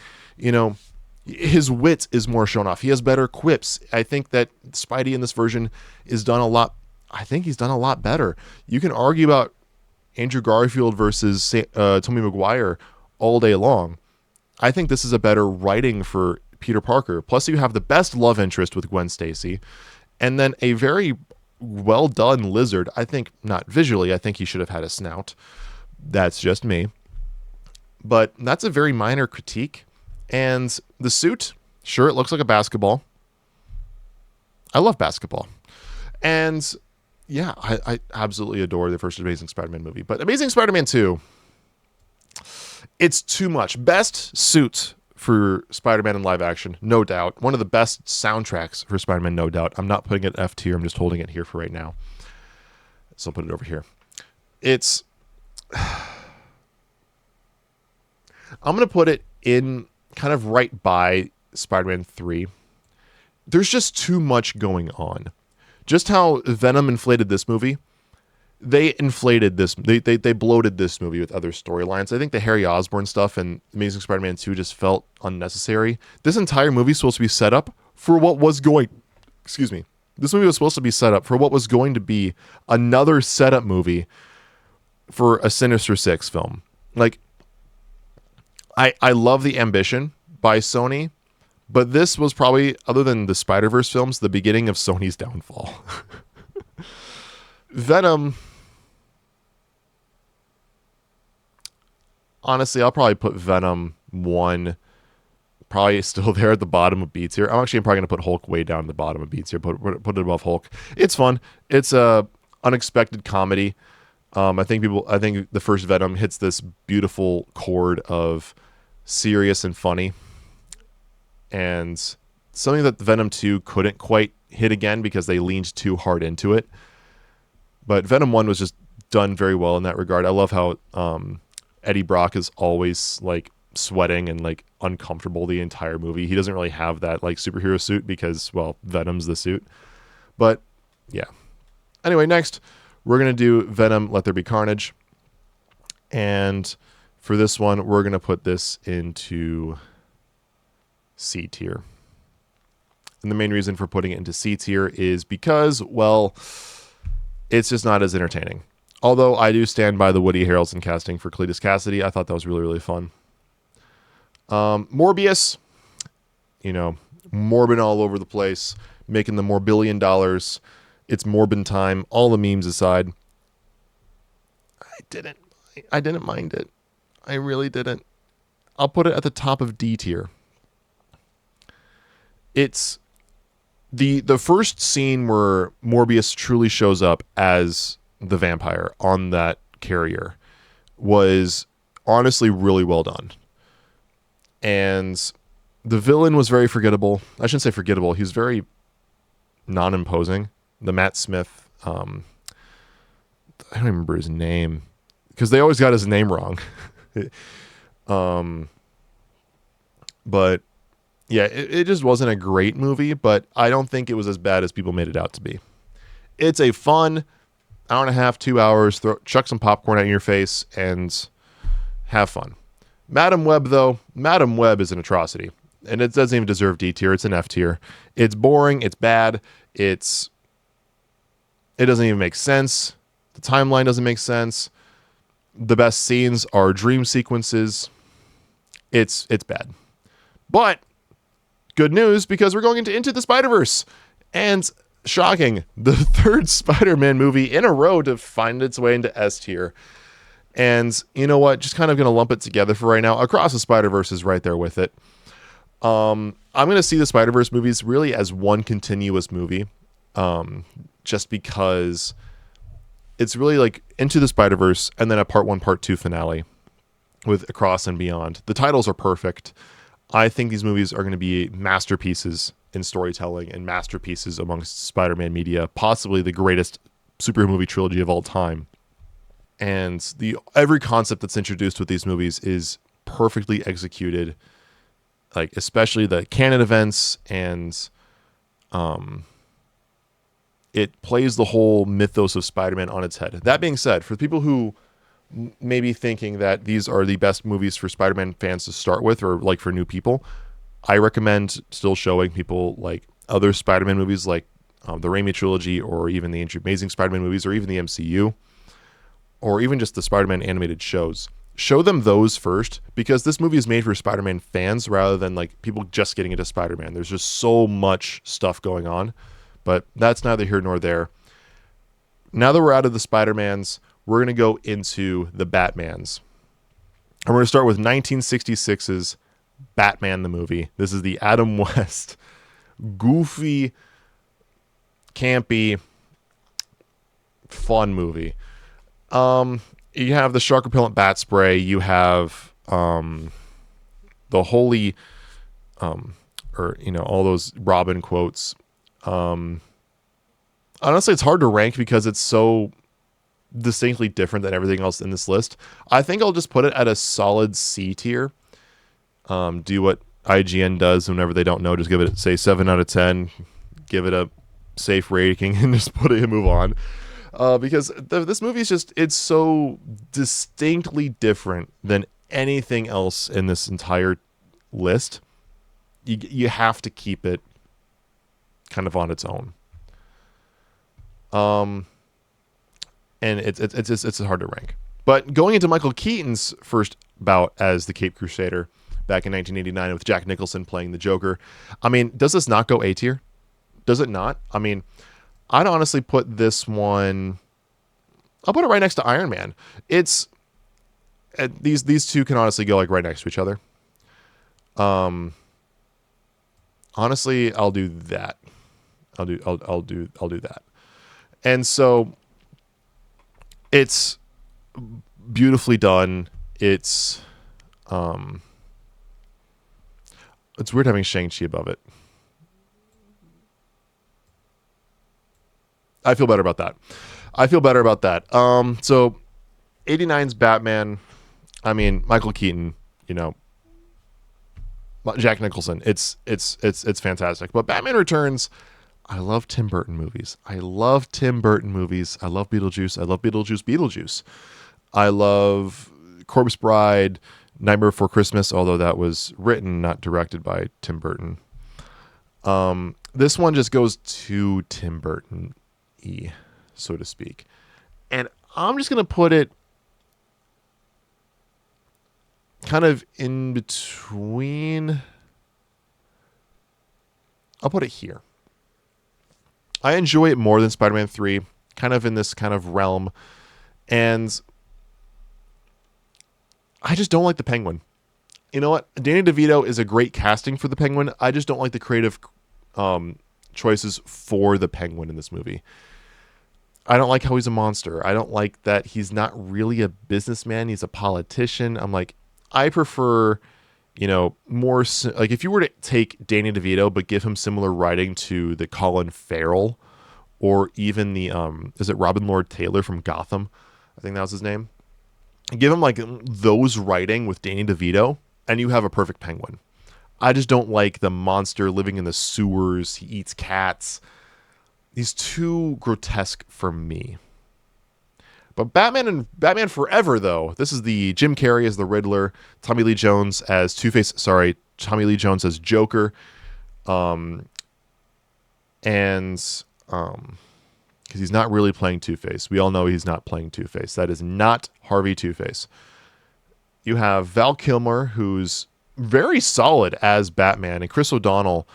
his wit is more shown off. He has better quips. I think that Spidey in this version is done a lot. I think he's done a lot better. You can argue about Andrew Garfield versus Tobey Maguire all day long. I think this is a better writing for Peter Parker. Plus, you have the best love interest with Gwen Stacy, and then a very well done Lizard. I think, not visually, I think he should have had a snout. That's just me. But that's a very minor critique. And the suit, sure, it looks like a basketball. I love basketball. And yeah, I absolutely adore the first Amazing Spider-Man movie. But Amazing Spider-Man 2, it's too much. Best suit for Spider-Man in live action, no doubt. One of the best soundtracks for Spider-Man, no doubt. I'm not putting it F tier. I'm just holding it here for right now. So I'll put it over here. It's... I'm going to put it in kind of right by Spider-Man 3. There's just too much going on. Just how Venom inflated this movie, they inflated this. They bloated this movie with other storylines. I think the Harry Osborn stuff and Amazing Spider-Man 2 just felt unnecessary. This entire movie is supposed to be set up for what was going... Excuse me. This movie was supposed to be set up for what was going to be another setup movie for a Sinister Six film. Like, I love the ambition by Sony, but this was probably, other than the Spider-Verse films, the beginning of Sony's downfall. Venom, honestly, I'll probably put Venom 1 probably still there at the bottom of B tier. I'm probably going to put Hulk way down at the bottom of B tier, put it above Hulk. It's fun. It's a unexpected comedy. I think the first Venom hits this beautiful chord of serious and funny, and something that Venom 2 couldn't quite hit again because they leaned too hard into it. But Venom 1 was just done very well in that regard. I love how Eddie Brock is always like sweating and like uncomfortable the entire movie. He doesn't really have that like superhero suit because, well, Venom's the suit. But yeah. Anyway, next we're going to do Venom Let There Be Carnage. And for this one, we're going to put this into C tier. And the main reason for putting it into C tier is because, well, it's just not as entertaining. Although I do stand by the Woody Harrelson casting for Cletus Cassidy. I thought that was really, really fun. Morbius, Morbin all over the place, making the more $1 billion. It's Morbin time. All the memes aside, I didn't mind it. I really didn't. I'll put it at the top of D tier. It's the first scene where Morbius truly shows up as the vampire on that carrier was honestly really well done. And the villain was very forgettable. I shouldn't say forgettable. He was very non-imposing. The Matt Smith, I don't remember his name because they always got his name wrong. But yeah, it just wasn't a great movie, but I don't think it was as bad as people made it out to be. It's a fun hour and a half, 2 hours, chuck some popcorn at your face and have fun. Madam Web, though, Madam Web is an atrocity, and it doesn't even deserve D tier. It's an F tier. It's boring. It's bad. It doesn't even make sense. The timeline doesn't make sense. The best scenes are dream sequences. It's bad. But good news, because we're going into the Spider-Verse. And shocking, the third Spider-Man movie in a row to find its way into S tier. And you know what? Just kind of going to lump it together for right now. Across the Spider-Verse is right there with it. I'm going to see the Spider-Verse movies really as one continuous movie. Just because it's really like Into the Spider-Verse and then a part 1, part 2 finale with Across and Beyond. The titles are perfect. I think these movies are going to be masterpieces in storytelling and masterpieces amongst Spider-Man media, possibly the greatest superhero movie trilogy of all time. And every concept that's introduced with these movies is perfectly executed, like especially the canon events and it plays the whole mythos of Spider-Man on its head. That being said, for people who may be thinking that these are the best movies for Spider-Man fans to start with, or like for new people, I recommend still showing people like other Spider-Man movies, like the Raimi trilogy, or even the Amazing Spider-Man movies, or even the MCU, or even just the Spider-Man animated shows. Show them those first, because this movie is made for Spider-Man fans rather than like people just getting into Spider-Man. There's just so much stuff going on, but that's neither here nor there. Now that we're out of the Spider-Mans, we're going to go into the Batmans. And we're going to start with 1966's Batman the movie. This is the Adam West, goofy, campy, fun movie. You have the shark repellent bat spray. You have the holy, or all those Robin quotes. Honestly, it's hard to rank because it's so distinctly different than everything else in this list. I think I'll just put it at a solid C tier. Do what IGN does whenever they don't know. Just give it, say, 7 out of 10. Give it a safe rating and just put it and move on. Because this movie is just, it's so distinctly different than anything else in this entire list. You have to keep it kind of on its own. And it's hard to rank. But going into Michael Keaton's first bout as the Caped Crusader back in 1989 with Jack Nicholson playing the Joker, I mean, does this not go A tier? Does it not? I mean, I'd honestly put this one, I'll put it right next to Iron Man. It's these two can honestly go like right next to each other. Honestly, I'll do that. I'll do that. And so it's beautifully done. It's weird having Shang-Chi above it. I feel better about that. So 89's Batman, I mean, Michael Keaton, Jack Nicholson, it's fantastic. But Batman Returns, I love Tim Burton movies. I love Beetlejuice. I love Corpse Bride, Nightmare Before Christmas, although that was written, not directed by Tim Burton. This one just goes to Tim Burton-y, so to speak. And I'm just going to put it kind of in between. I'll put it here. I enjoy it more than Spider-Man 3, kind of in this kind of realm. And I just don't like the Penguin. You know what? Danny DeVito is a great casting for the Penguin. I just don't like the creative choices for the Penguin in this movie. I don't like how he's a monster. I don't like that he's not really a businessman. He's a politician. I'm like, I prefer, more like if you were to take Danny DeVito but give him similar writing to the Colin Farrell, or even the is it Robin Lord Taylor from Gotham? I think that was his name. Give him like those writing with Danny DeVito, and you have a perfect Penguin. I just don't like the monster living in the sewers. He eats cats. He's too grotesque for me. But Batman Forever, though, this is the Jim Carrey as the Riddler, Tommy Lee Jones as Two-Face. Sorry, Tommy Lee Jones as Joker, and because he's not really playing Two-Face. We all know he's not playing Two-Face. That is not Harvey Two-Face. You have Val Kilmer, who's very solid as Batman, and Chris O'Donnell,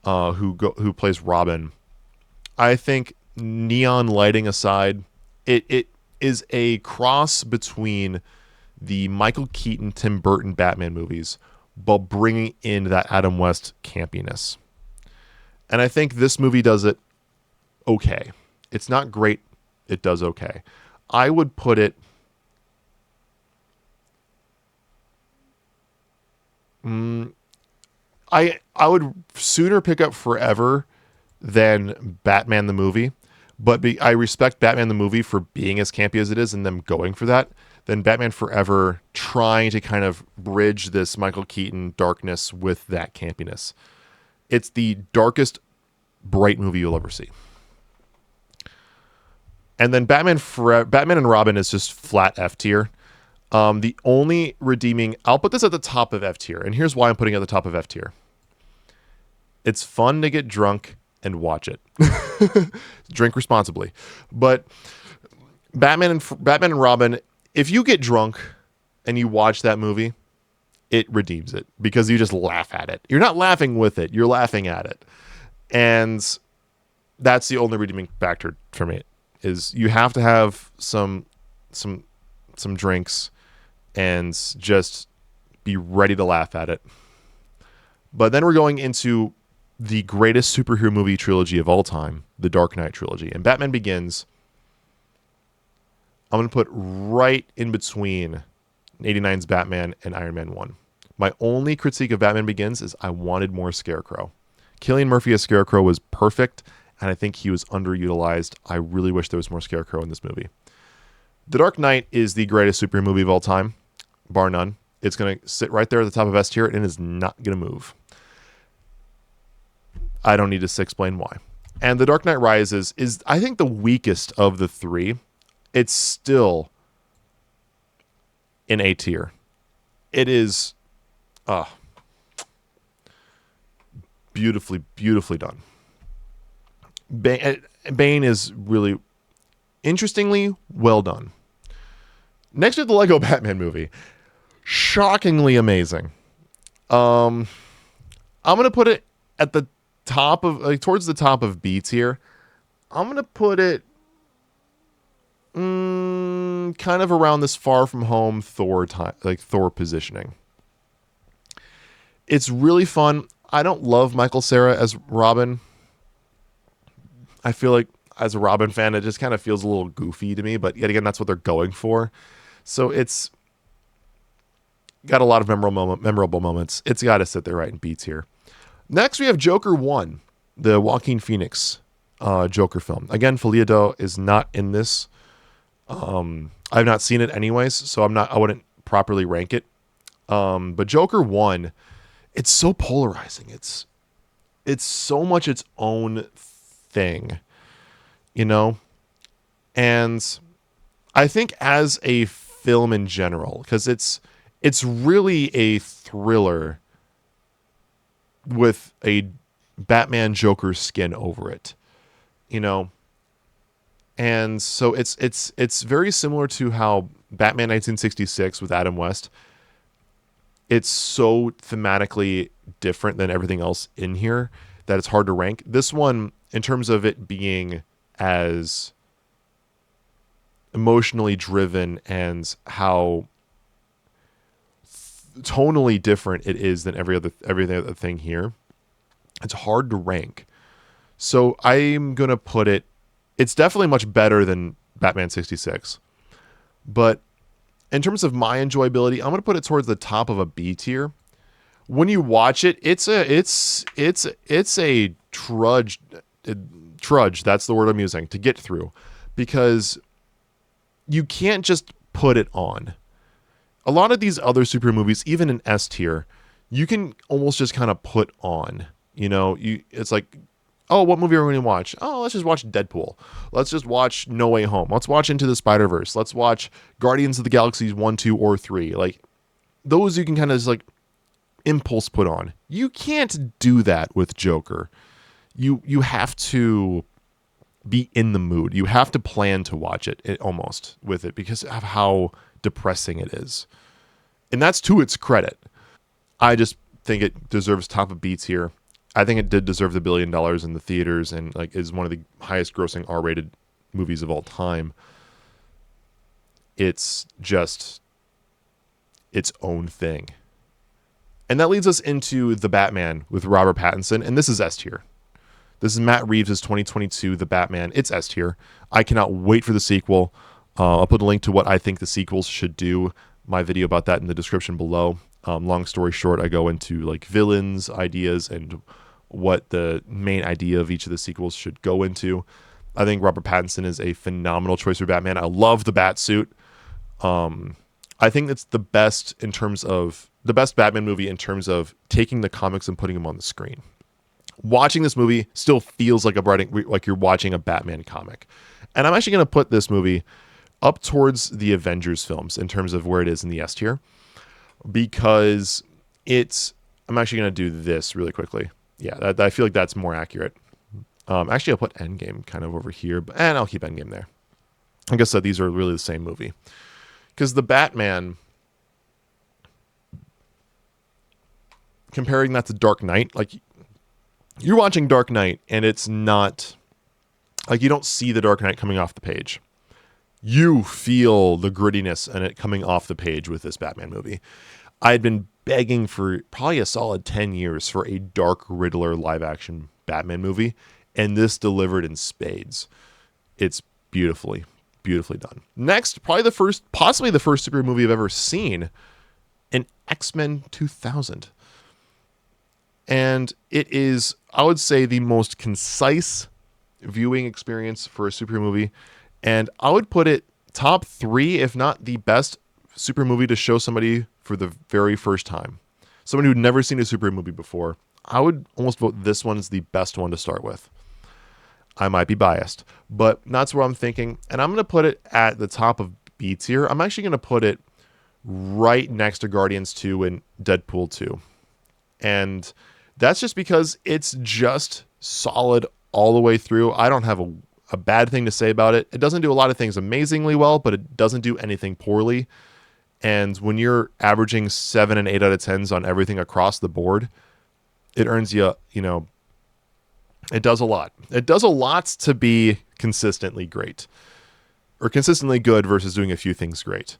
who plays Robin. I think, neon lighting aside, it is a cross between the Michael Keaton, Tim Burton Batman movies, but bringing in that Adam West campiness. And I think this movie does it okay. It's not great. It does okay. I would put it I would sooner pick up Forever than Batman the movie, but I respect Batman the movie for being as campy as it is and them going for that, than Batman Forever trying to kind of bridge this Michael Keaton darkness with that campiness. It's the darkest, bright movie you'll ever see. And then Batman and Robin is just flat F tier. The only redeeming, I'll put this at the top of F tier, and here's why I'm putting it at the top of F tier. It's fun to get drunk and watch it. Drink responsibly. But Batman and Robin, if you get drunk and you watch that movie, it redeems it because you just laugh at it. You're not laughing with it, you're laughing at it. And that's the only redeeming factor for me, is you have to have some drinks and just be ready to laugh at it. But then we're going into the greatest superhero movie trilogy of all time, the Dark Knight trilogy. And Batman Begins, I'm going to put right in between 89's Batman and Iron Man 1. My only critique of Batman Begins is I wanted more Scarecrow. Cillian Murphy as Scarecrow was perfect, and I think he was underutilized. I really wish there was more Scarecrow in this movie. The Dark Knight is the greatest superhero movie of all time, bar none. It's going to sit right there at the top of S tier, and it is not going to move. I don't need to explain why. And The Dark Knight Rises is, I think, the weakest of the three. It's still in A tier. It is beautifully, beautifully done. Bane is really, interestingly, well done. Next we have the Lego Batman movie. Shockingly amazing. I'm going to put it at the top of, like, towards the top of B tier. I'm going to put it kind of around this Far From Home Thor positioning. It's really fun. I don't love Michael Cera as Robin. I feel like as a Robin fan, it just kind of feels a little goofy to me, but yet again, that's what they're going for. So it's got a lot of memorable moments. It's got to sit there right in B tier. Next, we have Joker 1, the Joaquin Phoenix Joker film. Again, Folia Do is not in this. I've not seen it anyways, so I wouldn't properly rank it. But Joker 1, it's so polarizing. It's so much its own thing, you know? And I think as a film in general, because it's really a thriller with a Batman Joker skin over it, you know? And so it's very similar to how Batman 1966 with Adam West, it's so thematically different than everything else in here that it's hard to rank. This one, in terms of it being as emotionally driven and how tonally different it is than every other thing here, it's hard to rank. So I'm going to put it, it's definitely much better than Batman 66. But in terms of my enjoyability, I'm going to put it towards the top of a B tier. When you watch it, it's a trudge. That's the word I'm using, to get through, because you can't just put it on. A lot of these other super movies, even in S tier, you can almost just kind of put on. You know, it's like, oh, what movie are we going to watch? Oh, let's just watch Deadpool. Let's just watch No Way Home. Let's watch Into the Spider-Verse. Let's watch Guardians of the Galaxy 1, 2, or 3. Like, those you can kind of just like impulse put on. You can't do that with Joker. You have to be in the mood. You have to plan to watch it almost with it because of how depressing it is. And that's to its credit. I just think it deserves top of B tier. I think it did deserve the $1 billion in the theaters and like is one of the highest grossing R-rated movies of all time. It's just its own thing. And that leads us into The Batman with Robert Pattinson, and this is S tier. This is Matt Reeves' 2022 The Batman. It's S tier. I cannot wait for the sequel. I'll put a link to what I think the sequels should do. My video about that in the description below. Long story short, I go into like villains, ideas, and what the main idea of each of the sequels should go into. I think Robert Pattinson is a phenomenal choice for Batman. I love the bat suit. I think it's the best Batman movie in terms of taking the comics and putting them on the screen. Watching this movie still feels like you're watching a Batman comic. And I'm actually going to put this movie up towards the Avengers films in terms of where it is in the S tier, because I'm actually going to do this really quickly. Yeah, I feel like that's more accurate. Actually, I'll put Endgame kind of over here, and I'll keep Endgame there. Like I said, these are really the same movie. Because the Batman, comparing that to Dark Knight, like, you're watching Dark Knight, and it's not, like, you don't see the Dark Knight coming off the page. You feel the grittiness and it coming off the page with this Batman movie. I had been begging for probably a solid 10 years for a dark Riddler live-action Batman movie, and this delivered in spades. It's beautifully done. Next, possibly the first superhero movie I've ever seen, an X-Men 2000. And it is, I would say, the most concise viewing experience for a superhero movie. And I would put it top 3, if not the best superhero movie to show somebody for the very first time. Someone who'd never seen a superhero movie before. I would almost vote this one as the best one to start with. I might be biased, but that's where I'm thinking. And I'm going to put it at the top of B tier. I'm actually going to put it right next to Guardians 2 and Deadpool 2. And that's just because it's just solid all the way through. I don't have a bad thing to say about it. It doesn't do a lot of things amazingly well, but it doesn't do anything poorly. And when you're averaging 7 and 8 out of 10s on everything across the board, it earns you, it does a lot. It does a lot to be consistently great, or consistently good versus doing a few things great.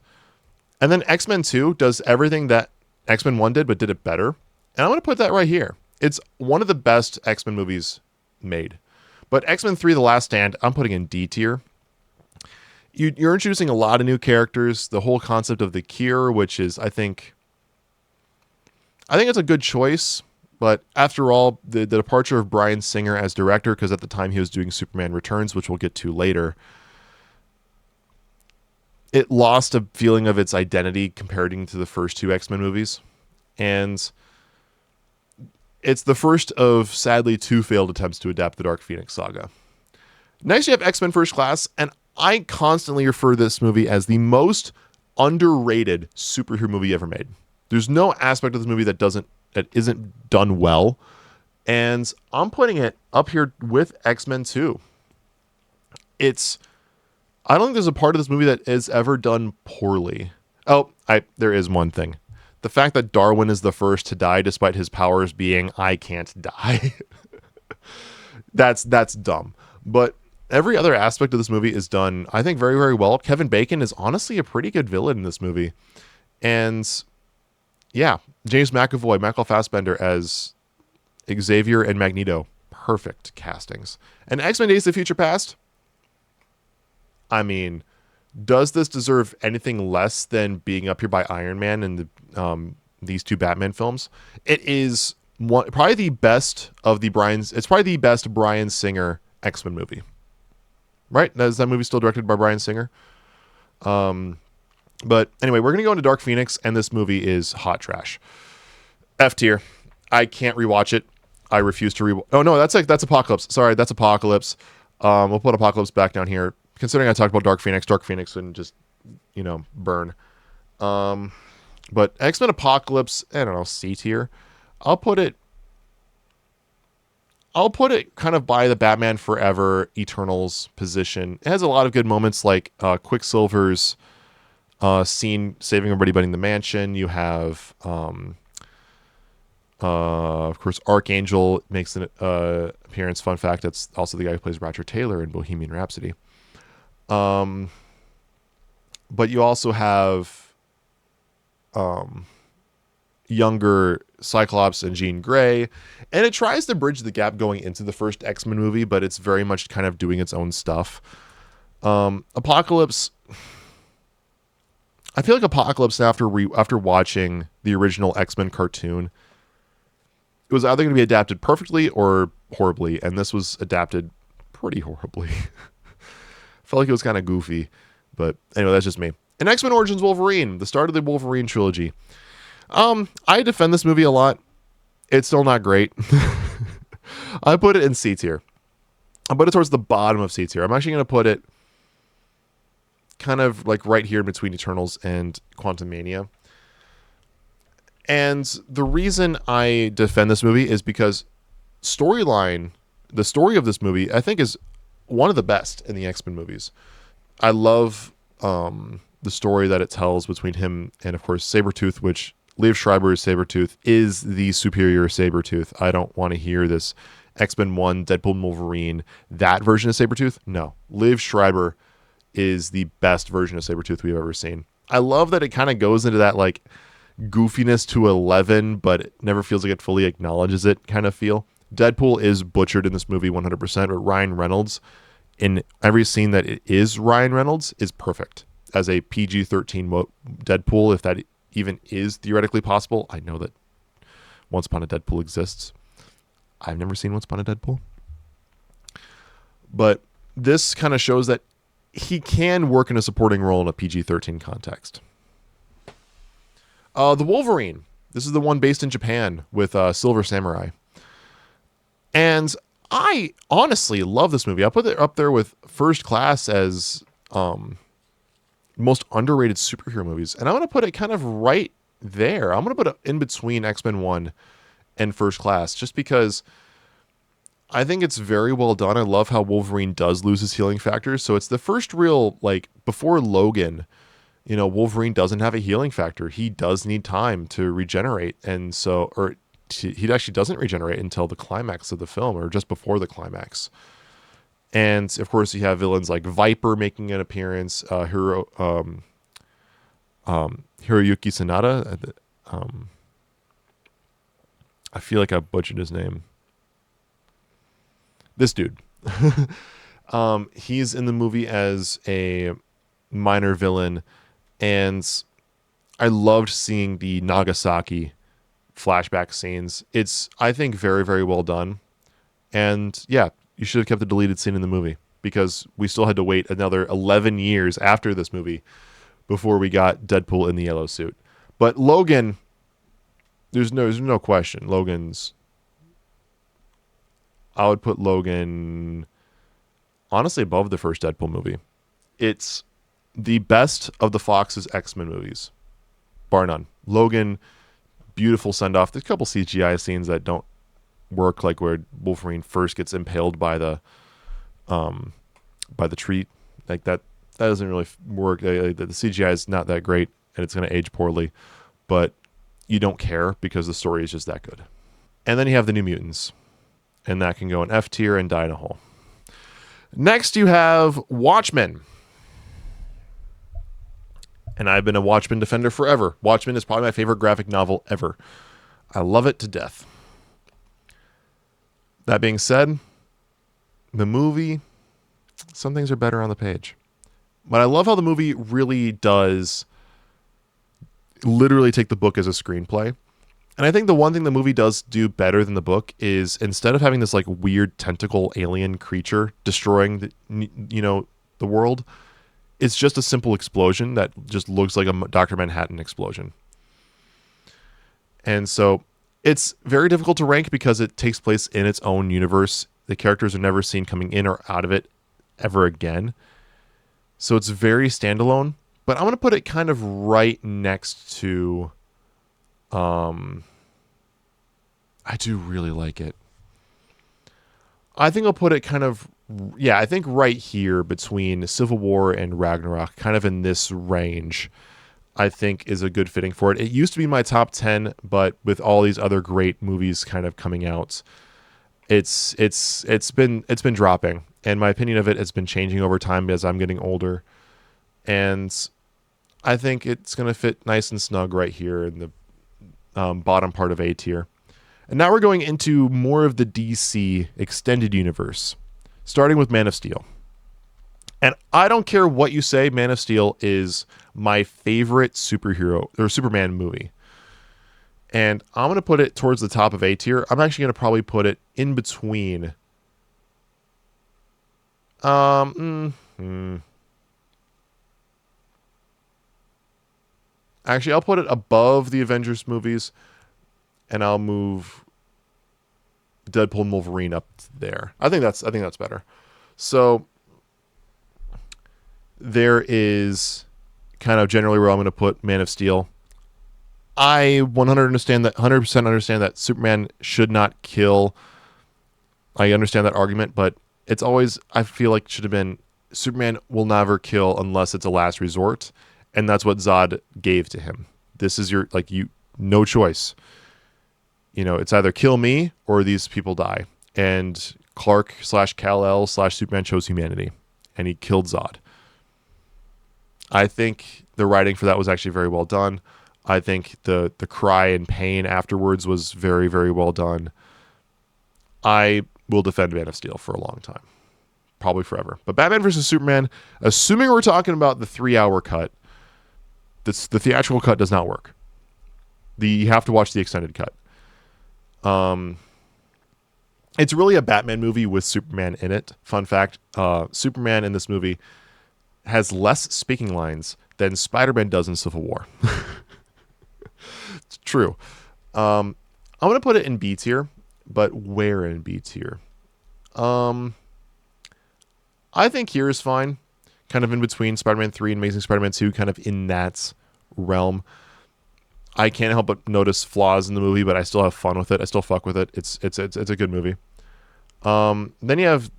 And then X-Men 2 does everything that X-Men 1 did, but did it better. And I'm going to put that right here. It's one of the best X-Men movies made. But X-Men 3: The Last Stand, I'm putting in D tier. You're introducing a lot of new characters. The whole concept of the Cure, which is, I think it's a good choice. But after all, the departure of Bryan Singer as director, because at the time he was doing Superman Returns, which we'll get to later, it lost a feeling of its identity comparing to the first 2 X-Men movies. And it's the first of, sadly, 2 failed attempts to adapt the Dark Phoenix saga. Next, you have X-Men First Class, and I constantly refer to this movie as the most underrated superhero movie ever made. There's no aspect of this movie that isn't done well, and I'm putting it up here with X-Men 2. I don't think there's a part of this movie that is ever done poorly. There is one thing. The fact that Darwin is the first to die despite his powers being, I can't die. That's dumb. But every other aspect of this movie is done, I think, very, very well. Kevin Bacon is honestly a pretty good villain in this movie. And yeah, James McAvoy, Michael Fassbender as Xavier and Magneto. Perfect castings. And X-Men Days of Future Past? I mean, does this deserve anything less than being up here by Iron Man and these 2 Batman films? It is probably the best of the it's probably the best Bryan Singer X-Men movie. Right? Is that movie still directed by Bryan Singer? But anyway, we're going to go into Dark Phoenix, and this movie is hot trash. F tier. I can't rewatch it. I refuse to rewatch. Oh, no, that's Apocalypse. Sorry, that's Apocalypse. We'll put Apocalypse back down here. Considering I talked about Dark Phoenix and just, burn. But X-Men Apocalypse, I don't know, C tier. I'll put it kind of by the Batman Forever Eternals position. It has a lot of good moments, like Quicksilver's scene saving everybody but in the mansion. You have, of course, Archangel makes an appearance. Fun fact, that's also the guy who plays Roger Taylor in Bohemian Rhapsody. But you also have younger Cyclops and Jean Grey, and it tries to bridge the gap going into the first X-Men movie, but it's very much kind of doing its own stuff. Apocalypse, I feel like Apocalypse, after watching the original X-Men cartoon, it was either going to be adapted perfectly or horribly, and this was adapted pretty horribly. Felt like it was kind of goofy, but anyway, that's just me. And X-Men Origins Wolverine, the start of the Wolverine trilogy. I defend this movie a lot. It's still not great. I put it in C tier. I put it towards the bottom of C tier. I'm actually going to put it kind of like right here between Eternals and Quantumania. And the reason I defend this movie is because the story of this movie, I think, is one of the best in the X-Men movies. I love the story that it tells between him and, of course, Sabretooth, which Liev Schreiber's Sabretooth is the superior Sabretooth. I don't want to hear this X-Men 1, Deadpool and Wolverine, that version of Sabretooth. No. Liev Schreiber is the best version of Sabretooth we've ever seen. I love that it kind of goes into that, like, goofiness to 11, but it never feels like it fully acknowledges it kind of feel. Deadpool is butchered in this movie 100%, but Ryan Reynolds, in every scene that it is Ryan Reynolds, is perfect. As a PG-13 Deadpool, if that even is theoretically possible. I know that Once Upon a Deadpool exists. I've never seen Once Upon a Deadpool. But this kind of shows that he can work in a supporting role in a PG-13 context. The Wolverine. This is the one based in Japan with Silver Samurai. And I honestly love this movie. I put it up there with First Class as most underrated superhero movies. And I'm going to put it kind of right there. I'm going to put it in between X-Men 1 and First Class, just because I think it's very well done. I love how Wolverine does lose his healing factor. So it's the first real, like, before Logan, you know, Wolverine doesn't have a healing factor. He does need time to regenerate. And so, he actually doesn't regenerate until the climax of the film, or just before the climax. And of course, you have villains like Viper making an appearance, Hiroyuki Sanada. I feel like I butchered his name. This dude. He's in the movie as a minor villain, and I loved seeing the Nagasaki flashback scenes. It's, I think, very, very well done. And yeah, you should have kept the deleted scene in the movie, because we still had to wait another 11 years after this movie before we got Deadpool in the yellow suit. But Logan, there's no question. I would put Logan honestly above the first Deadpool movie. It's the best of the Fox's X-Men movies, bar none. Logan, beautiful send-off. There's a couple CGI scenes that don't work, like where Wolverine first gets impaled by the tree, like that doesn't really work. The CGI is not that great, and it's going to age poorly, but you don't care because the story is just that good. And then you have the New Mutants, and that can go in F tier and die in a hole. Next, you have Watchmen. And I've been a Watchmen defender forever. Watchmen is probably my favorite graphic novel ever. I love it to death. That being said, the movie, some things are better on the page. But I love how the movie really does literally take the book as a screenplay. And I think the one thing the movie does do better than the book is, instead of having this like weird tentacle alien creature destroying the world, it's just a simple explosion that just looks like a Dr. Manhattan explosion. And so it's very difficult to rank because it takes place in its own universe. The characters are never seen coming in or out of it ever again. So it's very standalone. But I'm going to put it kind of right next to... I do really like it. I think I'll put it kind of... Yeah, I think right here between Civil War and Ragnarok, kind of in this range, I think is a good fitting for it. It used to be my top 10, but with all these other great movies kind of coming out, it's been dropping, and my opinion of it has been changing over time as I'm getting older. And I think it's going to fit nice and snug right here in the bottom part of A tier. And now we're going into more of the DC extended universe, starting with Man of Steel. And I don't care what you say, Man of Steel is my favorite superhero or Superman movie. And I'm going to put it towards the top of A tier. I'm actually going to probably put it in between. Actually, I'll put it above the Avengers movies, and I'll move Deadpool and Wolverine up there. I think that's better. So there is kind of generally where I'm going to put Man of Steel. I 100% understand that Superman should not kill. I understand that argument, but it's always, I feel like, should have been Superman will never kill unless it's a last resort, and that's what Zod gave to him. This is your, like, you, no choice. You know, it's either kill me or these people die. And Clark / Kal-El / Superman chose humanity, and he killed Zod. I think the writing for that was actually very well done. I think the cry and pain afterwards was very, very well done. I will defend Man of Steel for a long time. Probably forever. But Batman vs. Superman, assuming we're talking about the 3-hour cut, the theatrical cut does not work. You have to watch the extended cut. It's really a Batman movie with Superman in it. Fun fact, Superman in this movie has less speaking lines than Spider-Man does in Civil War. It's true. I'm going to put it in B tier, but where in B tier? I think here is fine. Kind of in between Spider-Man 3 and Amazing Spider-Man 2, kind of in that realm. I can't help but notice flaws in the movie, but I still have fun with it. I still fuck with it. It's a good movie. Then you have,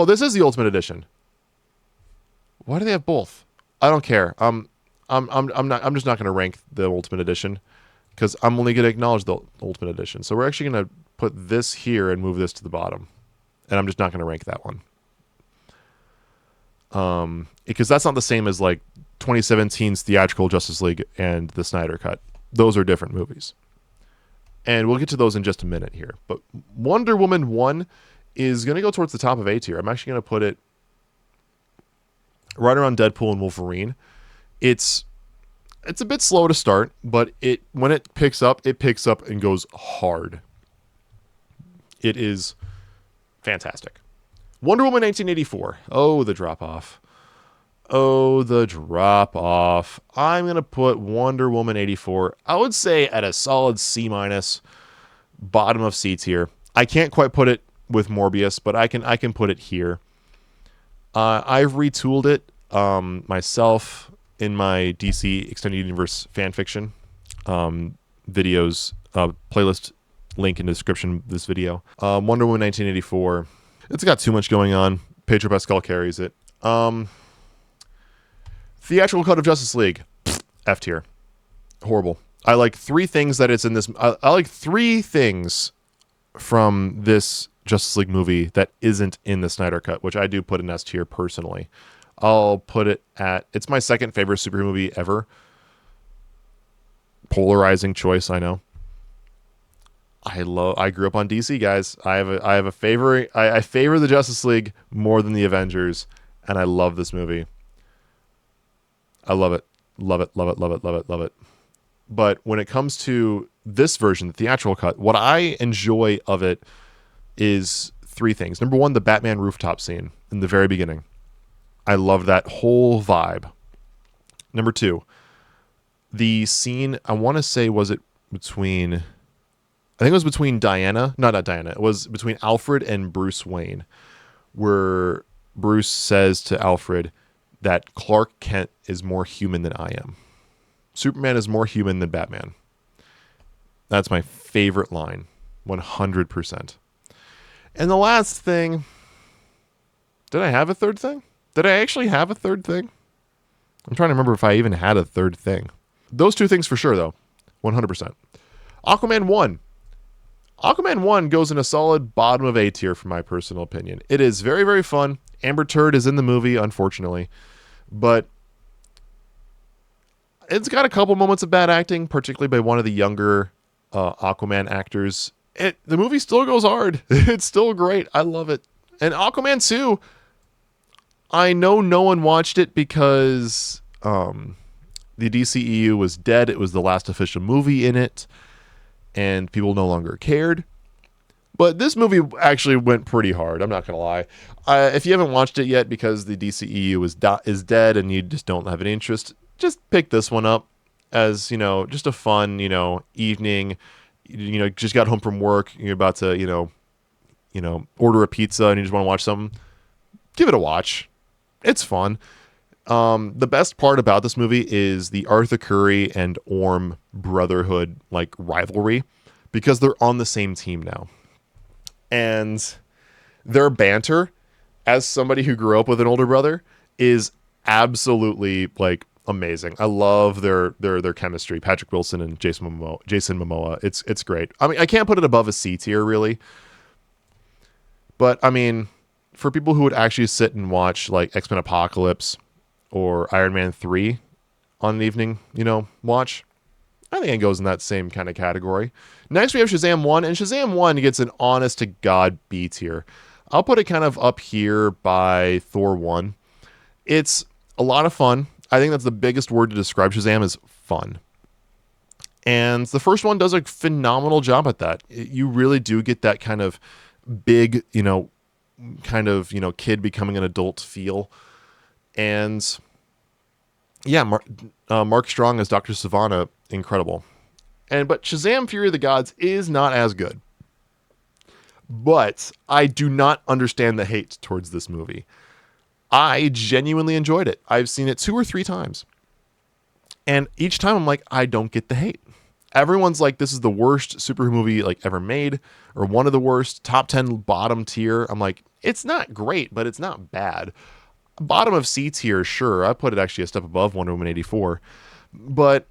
this is the Ultimate Edition. Why do they have both? I don't care. I'm just not going to rank the Ultimate Edition because I'm only going to acknowledge the Ultimate Edition. So we're actually going to put this here and move this to the bottom, and I'm just not going to rank that one. Because that's not the same as like 2017's theatrical Justice League and the Snyder Cut. Those are different movies. And we'll get to those in just a minute here. But Wonder Woman 1 is going to go towards the top of A tier. I'm actually going to put it right around Deadpool and Wolverine. It's a bit slow to start, but when it picks up and goes hard. It is fantastic. Wonder Woman 1984. Oh, the drop-off. I'm going to put Wonder Woman 84, I would say, at a solid C-, bottom of C tier. I can't quite put it with Morbius, but I can put it here. I've retooled it myself in my DC Extended Universe fanfiction videos, playlist link in the description of this video. Wonder Woman 1984. It's got too much going on. Pedro Pascal carries it. Theatrical cut of Justice League. F tier. Horrible. I like three things that it's in this. I like three things from this Justice League movie that isn't in the Snyder Cut, which I do put in S tier personally. I'll put it at, it's my second favorite superhero movie ever. Polarizing choice, I know. I grew up on DC, guys. I have a favorite. I favor the Justice League more than the Avengers, and I love this movie. I love it. Love it, love it, love it, love it, love it. But when it comes to this version, the theatrical cut, what I enjoy of it is three things. Number one, the Batman rooftop scene in the very beginning. I love that whole vibe. Number two, the scene, I want to say, was it between, I think it was between Diana, not Diana, it was between Alfred and Bruce Wayne, where Bruce says to Alfred that Clark Kent is more human than I am. Superman is more human than Batman. That's my favorite line, 100%. And the last thing, did I have a third thing? Did I actually have a third thing? I'm trying to remember if I even had a third thing. Those two things for sure, though, 100%. Aquaman 1. Aquaman 1 goes in a solid bottom of A tier for my personal opinion. It is very, very fun. Amber Turd is in the movie, unfortunately. But it's got a couple moments of bad acting, particularly by one of the younger Aquaman actors. The movie still goes hard. It's still great. I love it. And Aquaman 2, I know no one watched it because the DCEU was dead. It was the last official movie in it, and people no longer cared. But this movie actually went pretty hard. I'm not going to lie. If you haven't watched it yet because the DCEU is dead and you just don't have an interest, just pick this one up as, just a fun, evening. Just got home from work. You're about to, order a pizza and you just want to watch something. Give it a watch. It's fun. The best part about this movie is the Arthur Curry and Orm brotherhood like rivalry, because they're on the same team now. And their banter, as somebody who grew up with an older brother, is absolutely like amazing. I love their chemistry. Patrick Wilson and Jason Momoa. It's great. I mean, I can't put it above a C tier really, but I mean, for people who would actually sit and watch like X-Men Apocalypse or Iron Man 3 on an evening, watch, I think it goes in that same kind of category. Next, we have Shazam 1, and Shazam 1 gets an honest to God B tier. I'll put it kind of up here by Thor 1. It's a lot of fun. I think that's the biggest word to describe Shazam is fun. And the first one does a phenomenal job at that. You really do get that kind of big, kid becoming an adult feel. And yeah, Mark Strong as Dr. Sivana, incredible. But Shazam Fury of the Gods is not as good. But I do not understand the hate towards this movie. I genuinely enjoyed it. I've seen it 2 or 3 times. And each time I'm like, I don't get the hate. Everyone's like, this is the worst superhero movie like ever made, or one of the worst, top 10 bottom tier. I'm like, it's not great, but it's not bad. Bottom of C tier, sure. I put it actually a step above Wonder Woman 84. But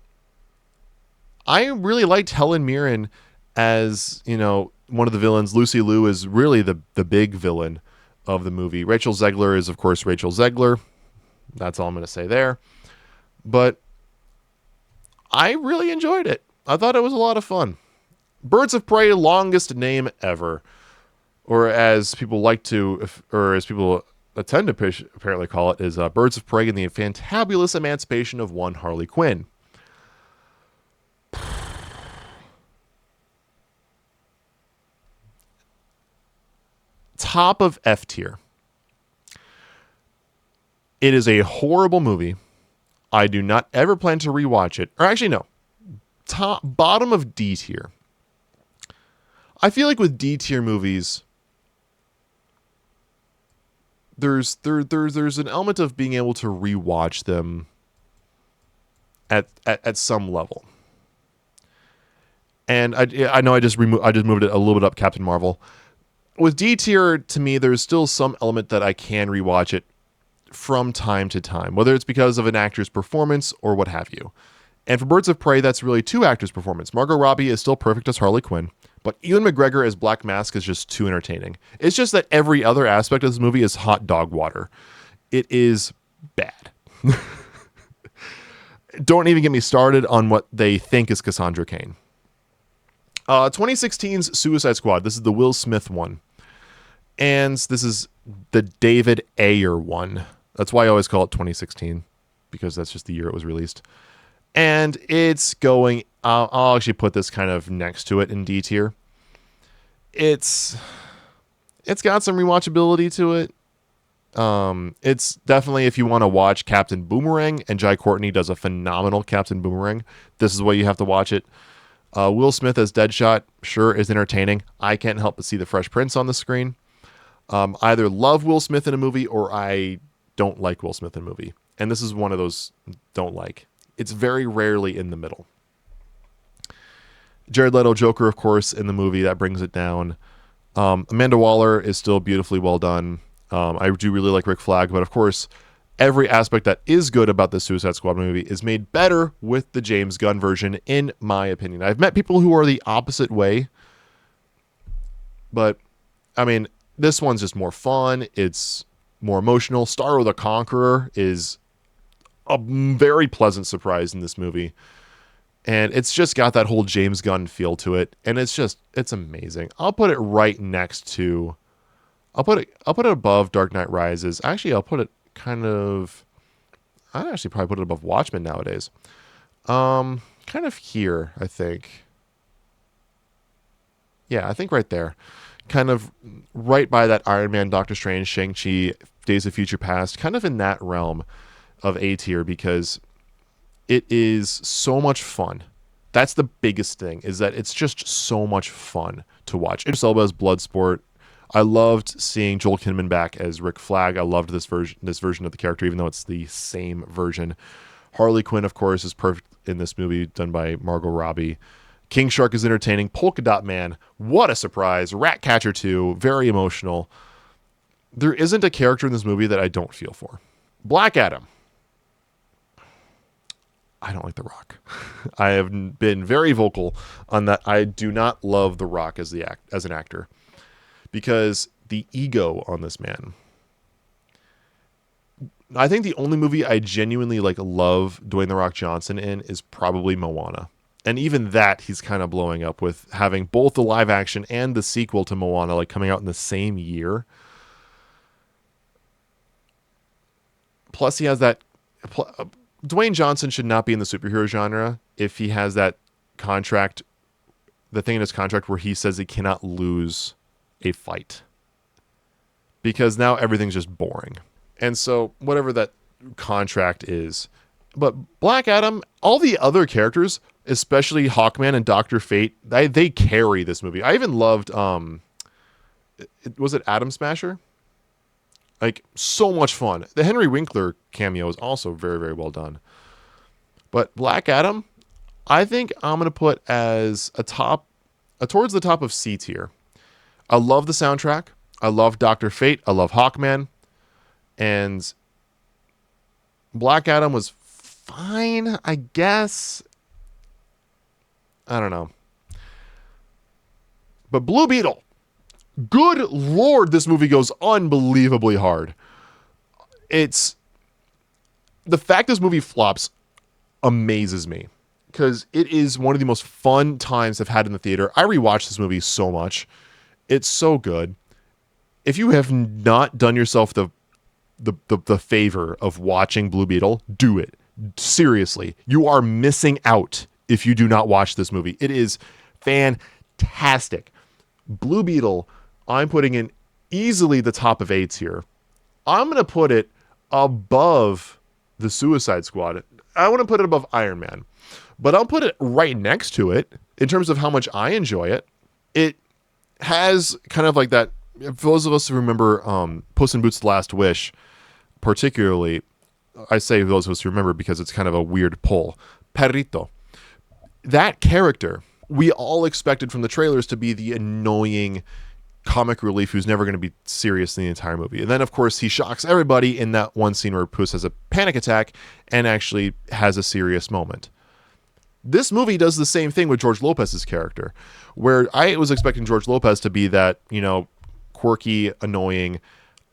I really liked Helen Mirren as, one of the villains. Lucy Liu is really the big villain of the movie. Rachel Zegler is, of course, Rachel Zegler. That's all I'm going to say there. But I really enjoyed it. I thought it was a lot of fun. Birds of Prey, longest name ever. Or as people attend to apparently call it, is Birds of Prey and the Fantabulous Emancipation of One Harley Quinn. Top of F tier. It is a horrible movie. I do not ever plan to rewatch it. Or actually, no. Bottom of D tier. I feel like with D tier movies, there's an element of being able to rewatch them at some level. And I know I just moved it a little bit up Captain Marvel. With D tier, to me, there's still some element that I can rewatch it from time to time, whether it's because of an actor's performance or what have you. And for Birds of Prey, that's really 2 actors' performance. Margot Robbie is still perfect as Harley Quinn, but Ewan McGregor as Black Mask is just too entertaining. It's just that every other aspect of this movie is hot dog water. It is bad. Don't even get me started on what they think is Cassandra Cain. 2016's Suicide Squad. This is the Will Smith one. And this is the David Ayer one. That's why I always call it 2016, because that's just the year it was released. And it's going... I'll actually put this kind of next to it in D tier. It's got some rewatchability to it. It's definitely, if you want to watch Captain Boomerang, and Jai Courtney does a phenomenal Captain Boomerang, this is why you have to watch it. Will Smith as Deadshot, sure, is entertaining. I can't help but see the Fresh Prince on the screen. Either love Will Smith in a movie, or I don't like Will Smith in a movie. And this is one of those don't like. It's very rarely in the middle. Jared Leto Joker, of course, in the movie, that brings it down. Amanda Waller is still beautifully well done. I do really like Rick Flag, but of course, every aspect that is good about the Suicide Squad movie is made better with the James Gunn version, in my opinion. I've met people who are the opposite way, but I mean, this one's just more fun. It's more emotional. Starro the Conqueror is a very pleasant surprise in this movie. And it's just got that whole James Gunn feel to it. And it's amazing. I'll put it right next to, I'll put it above Dark Knight Rises. Actually, I'll put it I'd actually probably put it above Watchmen nowadays. Kind of here, I think. Yeah, I think right there. Kind of right by that Iron Man, Doctor Strange, Shang-Chi, Days of Future Past. Kind of in that realm of A tier, because it is so much fun. That's the biggest thing, is that it's just so much fun to watch. Idris Elba's Bloodsport. I loved seeing Joel Kinnaman back as Rick Flag. I loved this version of the character, even though it's the same version. Harley Quinn, of course, is perfect in this movie, done by Margot Robbie. King Shark is entertaining. Polka Dot Man, what a surprise. Ratcatcher 2, very emotional. There isn't a character in this movie that I don't feel for. Black Adam. I don't like The Rock. I have been very vocal on that. I do not love The Rock as an actor, because the ego on this man. I think the only movie I genuinely love Dwayne The Rock Johnson in is probably Moana. And even that, he's kind of blowing up with having both the live action and the sequel to Moana coming out in the same year. Plus, he has that. Dwayne Johnson should not be in the superhero genre if he has that contract, the thing in his contract where he says he cannot lose a fight. Because now everything's just boring. And so, whatever that contract is. But Black Adam, all the other characters, especially Hawkman and Dr. Fate, they carry this movie. I even loved, was it Atom Smasher? So much fun. The Henry Winkler cameo is also very, very well done. But Black Adam, I think I'm going to put as towards the top of C tier. I love the soundtrack. I love Dr. Fate. I love Hawkman. And Black Adam was fine, I guess. I don't know. But Blue Beetle. Good Lord, this movie goes unbelievably hard. It's the fact this movie flops amazes me, because it is one of the most fun times I've had in the theater. I rewatched this movie so much. It's so good. If you have not done yourself the favor of watching Blue Beetle, do it. Seriously, you are missing out if you do not watch this movie. It is fantastic. Blue Beetle, I'm putting in easily the top of A tier. I'm going to put it above the Suicide Squad. I want to put it above Iron Man. But I'll put it right next to it in terms of how much I enjoy it. It has kind of that, for those of us who remember Puss in Boots: The Last Wish, particularly, I say those of us who remember because it's kind of a weird pull. Perrito. That character, we all expected from the trailers to be the annoying comic relief who's never going to be serious in the entire movie. And then, of course, he shocks everybody in that one scene where Puss has a panic attack and actually has a serious moment. This movie does the same thing with George Lopez's character, where I was expecting George Lopez to be that, quirky, annoying,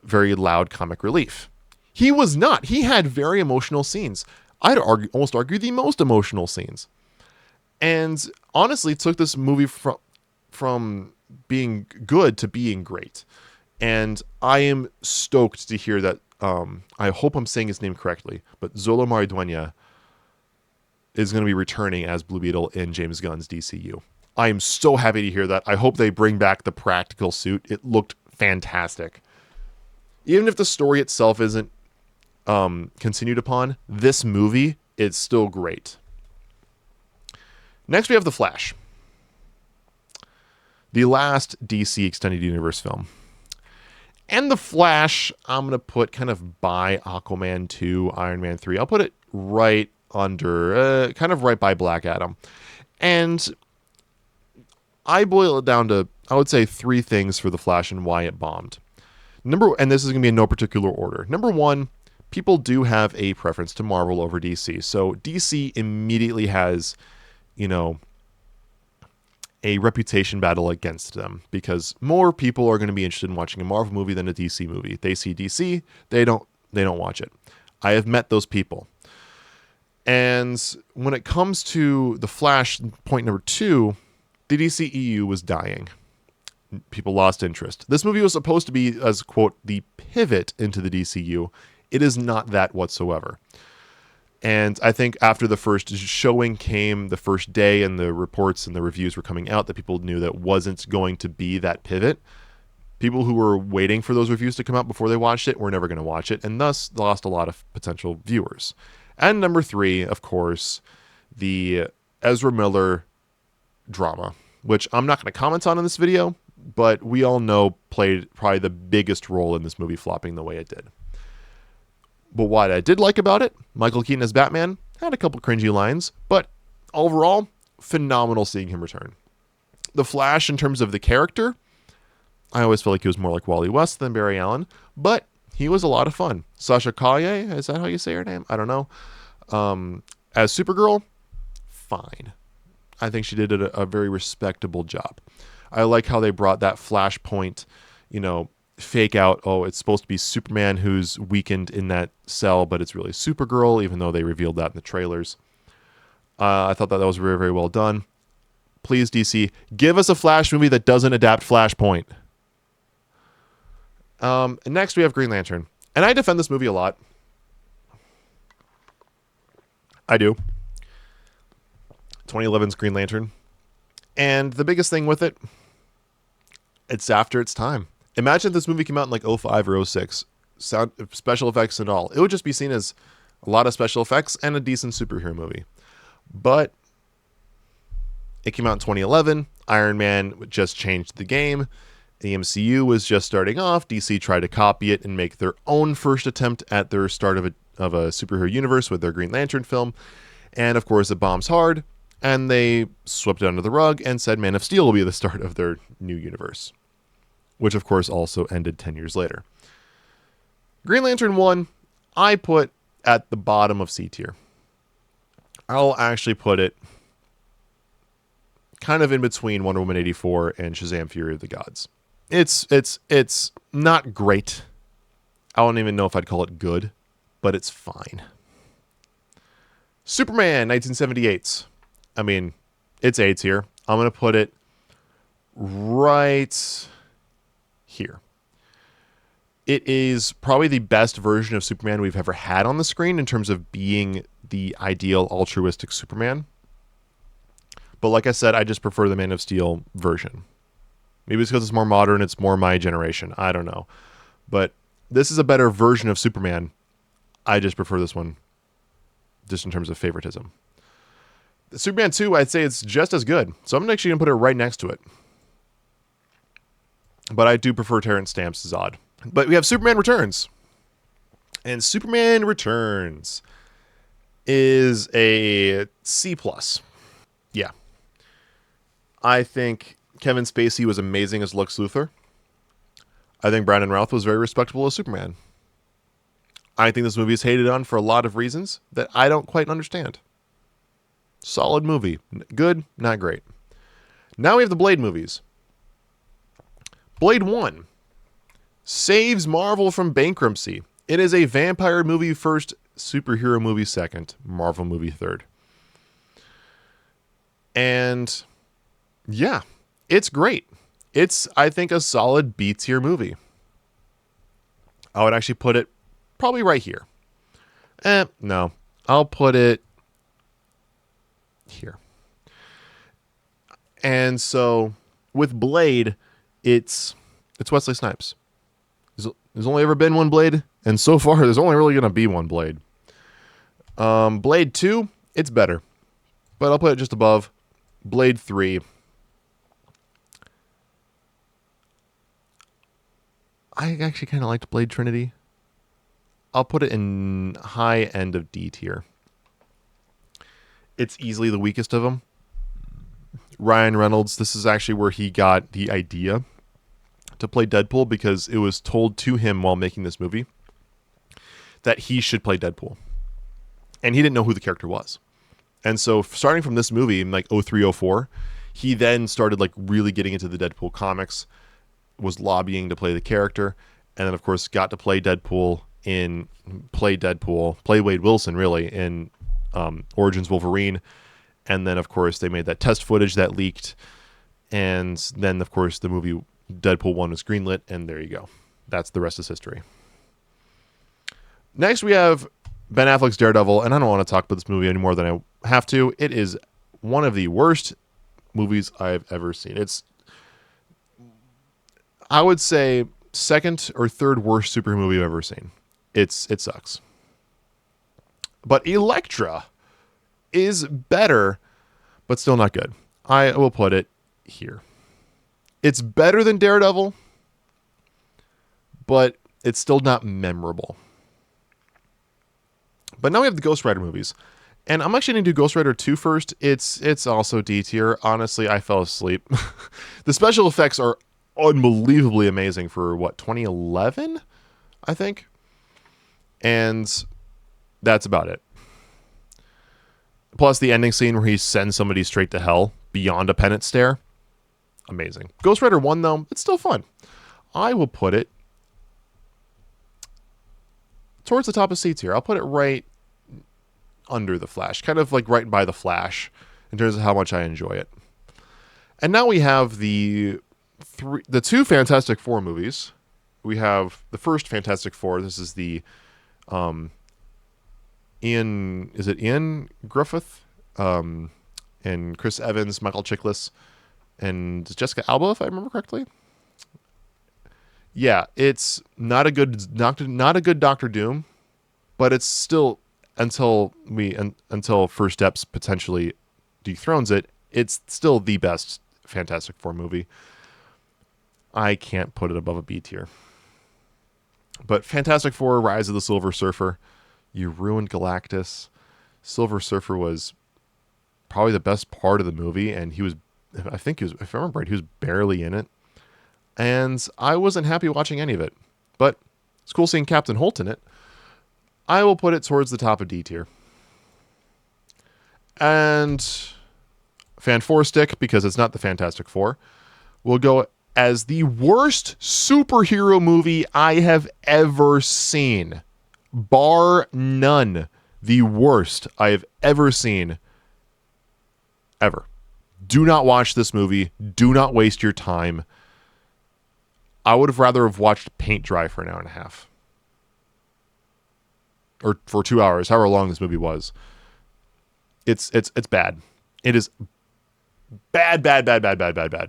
very loud comic relief. He was not. He had very emotional scenes. I'd almost argue the most emotional scenes. And honestly, took this movie from being good to being great. And I am stoked to hear that, I hope I'm saying his name correctly, but Xolo Maridueña is going to be returning as Blue Beetle in James Gunn's DCU. I am so happy to hear that. I hope they bring back the practical suit. It looked fantastic. Even if the story itself isn't continued upon, this movie is still great. Next, we have The Flash, the last DC Extended Universe film. And The Flash, I'm going to put kind of by Aquaman 2, Iron Man 3. I'll put it right under, kind of right by Black Adam. And I boil it down to, I would say, 3 things for The Flash and why it bombed. And this is going to be in no particular order. Number 1, people do have a preference to Marvel over DC. So DC immediately has, a reputation battle against them, because more people are going to be interested in watching a Marvel movie than a DC movie. They see DC, they don't watch it. I have met those people. And when it comes to The Flash, point number 2, the DCEU was dying. People lost interest. This movie was supposed to be, as quote, the pivot into the DCU. It is not that whatsoever. And I think after the first showing came the first day and the reports and the reviews were coming out, that people knew that wasn't going to be that pivot. People who were waiting for those reviews to come out before they watched it were never going to watch it, and thus lost a lot of potential viewers. And number 3, of course, the Ezra Miller drama, which I'm not going to comment on in this video, but we all know played probably the biggest role in this movie flopping the way it did. But what I did like about it, Michael Keaton as Batman had a couple cringy lines, but overall, phenomenal seeing him return. The Flash, in terms of the character, I always feel like he was more like Wally West than Barry Allen, but he was a lot of fun. Sasha Calle, is that how you say her name? I don't know. As Supergirl, fine. I think she did a very respectable job. I like how they brought that Flashpoint, fake out. Oh, it's supposed to be Superman who's weakened in that cell, but it's really Supergirl, even though they revealed that in the trailers. I thought that was very, very well done. Please, DC, give us a Flash movie that doesn't adapt Flashpoint. And next, we have Green Lantern. And I defend this movie a lot. I do. 2011's Green Lantern. And the biggest thing with it, it's after its time. Imagine if this movie came out in like 05 or 06. Sound, special effects and all. It would just be seen as a lot of special effects and a decent superhero movie. But it came out in 2011. Iron Man just changed the game. The MCU was just starting off. DC tried to copy it and make their own first attempt at their start of a superhero universe with their Green Lantern film. And of course, it bombs hard. And they swept it under the rug and said Man of Steel will be the start of their new universe. Which, of course, also ended 10 years later. Green Lantern 1, I put at the bottom of C tier. I'll actually put it kind of in between Wonder Woman 84 and Shazam Fury of the Gods. It's not great. I don't even know if I'd call it good, but it's fine. Superman 1978. I mean, it's A tier. I'm going to put it right here. It is probably the best version of Superman we've ever had on the screen in terms of being the ideal altruistic Superman. But like I said, I just prefer the Man of Steel version. Maybe it's because it's more modern, it's more my generation. I don't know. But this is a better version of Superman. I just prefer this one, just in terms of favoritism. Superman 2, I'd say it's just as good. So I'm actually going to put it right next to it. But I do prefer Terrence Stamp's Zod. But we have Superman Returns. And Superman Returns is a C+. Yeah. I think Kevin Spacey was amazing as Lex Luthor. I think Brandon Routh was very respectable as Superman. I think this movie is hated on for a lot of reasons that I don't quite understand. Solid movie. Good, not great. Now we have the Blade movies. Blade 1 saves Marvel from bankruptcy. It is a vampire movie first, superhero movie second, Marvel movie third. And yeah, it's great. It's, I think, a solid B tier movie. I would actually put it probably right here. No. I'll put it here. And so with Blade, it's Wesley Snipes. There's only ever been one Blade, and so far there's only really going to be one Blade. Blade 2, it's better. But I'll put it just above. Blade 3. I actually kind of liked Blade Trinity. I'll put it in high end of D tier. It's easily the weakest of them. Ryan Reynolds, this is actually where he got the idea to play Deadpool because it was told to him while making this movie that he should play Deadpool. And he didn't know who the character was. And so starting from this movie in like 0304, he then started like really getting into the Deadpool comics, was lobbying to play the character, and then of course got to play Wade Wilson really in Origins Wolverine. And then of course they made that test footage that leaked, and then of course the movie Deadpool 1 was greenlit, and there you go. That's the rest is history. Next we have Ben Affleck's Daredevil, and I don't want to talk about this movie any more than I have to. It is one of the worst movies I've ever seen. It's, I would say, second or third worst superhero movie I've ever seen. It sucks. But Elektra is better, but still not good. I will put it here. It's better than Daredevil, but it's still not memorable. But now we have the Ghost Rider movies. And I'm actually going to do Ghost Rider 2 first. It's also D tier. Honestly, I fell asleep. The special effects are unbelievably amazing for, 2011? I think. And that's about it. Plus the ending scene where he sends somebody straight to hell beyond a penance stare. Amazing. Ghost Rider 1, though, it's still fun. I will put it towards the top of C tier. I'll put it right under the Flash, kind of like right by the Flash in terms of how much I enjoy it. And now we have the two Fantastic Four movies. We have the first Fantastic Four. This is the Ian Griffith, and Chris Evans, Michael Chiklis, and Jessica Alba, if I remember correctly. Yeah, it's not a good Doctor Doom, but it's still, until First Steps potentially dethrones it, it's still the best Fantastic Four movie. I can't put it above a B tier. But Fantastic Four, Rise of the Silver Surfer, you ruined Galactus. Silver Surfer was probably the best part of the movie, and if I remember right, he was barely in it. And I wasn't happy watching any of it. But it's cool seeing Captain Holt in it. I will put it towards the top of D tier. And Fan Four Stick, because it's not the Fantastic Four, will go as the worst superhero movie I have ever seen. Bar none. The worst I have ever seen. Ever. Do not watch this movie. Do not waste your time. I would have rather have watched paint dry for an hour and a half. Or for 2 hours, however long this movie was. It's bad. It is bad.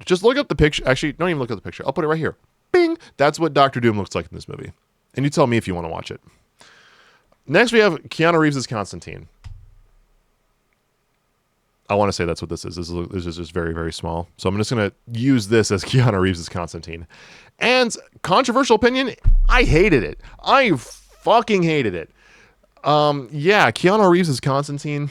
Just look up the picture. Actually, don't even look at the picture. I'll put it right here. Bing! That's what Doctor Doom looks like in this movie. And you tell me if you want to watch it. Next, we have Keanu Reeves' Constantine. I want to say that's what this is. This is just very, very small. So I'm just going to use this as Keanu Reeves' Constantine. And controversial opinion, I hated it. I fucking hated it. Yeah, Keanu Reeves' Constantine.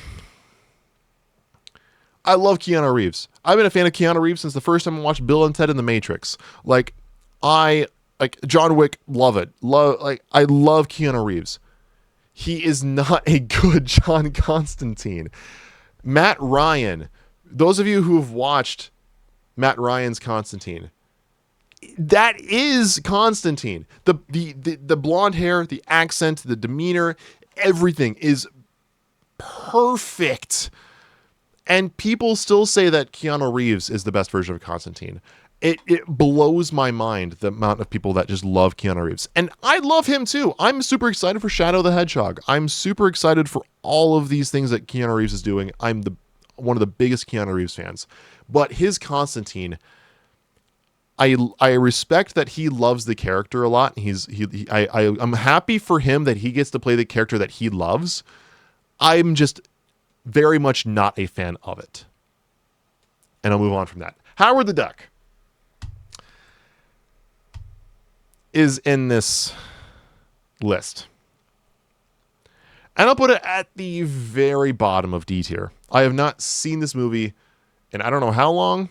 I love Keanu Reeves. I've been a fan of Keanu Reeves since the first time I watched Bill and Ted in the Matrix. Like John Wick, love it. I love Keanu Reeves. He is not a good John Constantine. Matt Ryan, those of you who have watched Matt Ryan's Constantine, that is Constantine. The blonde hair, the accent, the demeanor, everything is perfect. And people still say that Keanu Reeves is the best version of Constantine. It blows my mind, the amount of people that just love Keanu Reeves. And I love him too. I'm super excited for Shadow the Hedgehog. I'm super excited for all of these things that Keanu Reeves is doing. I'm one of the biggest Keanu Reeves fans. But his Constantine, I respect that he loves the character a lot. I'm happy for him that he gets to play the character that he loves. I'm just very much not a fan of it. And I'll move on from that. Howard the Duck is in this list. And I'll put it at the very bottom of D tier. I have not seen this movie in I don't know how long.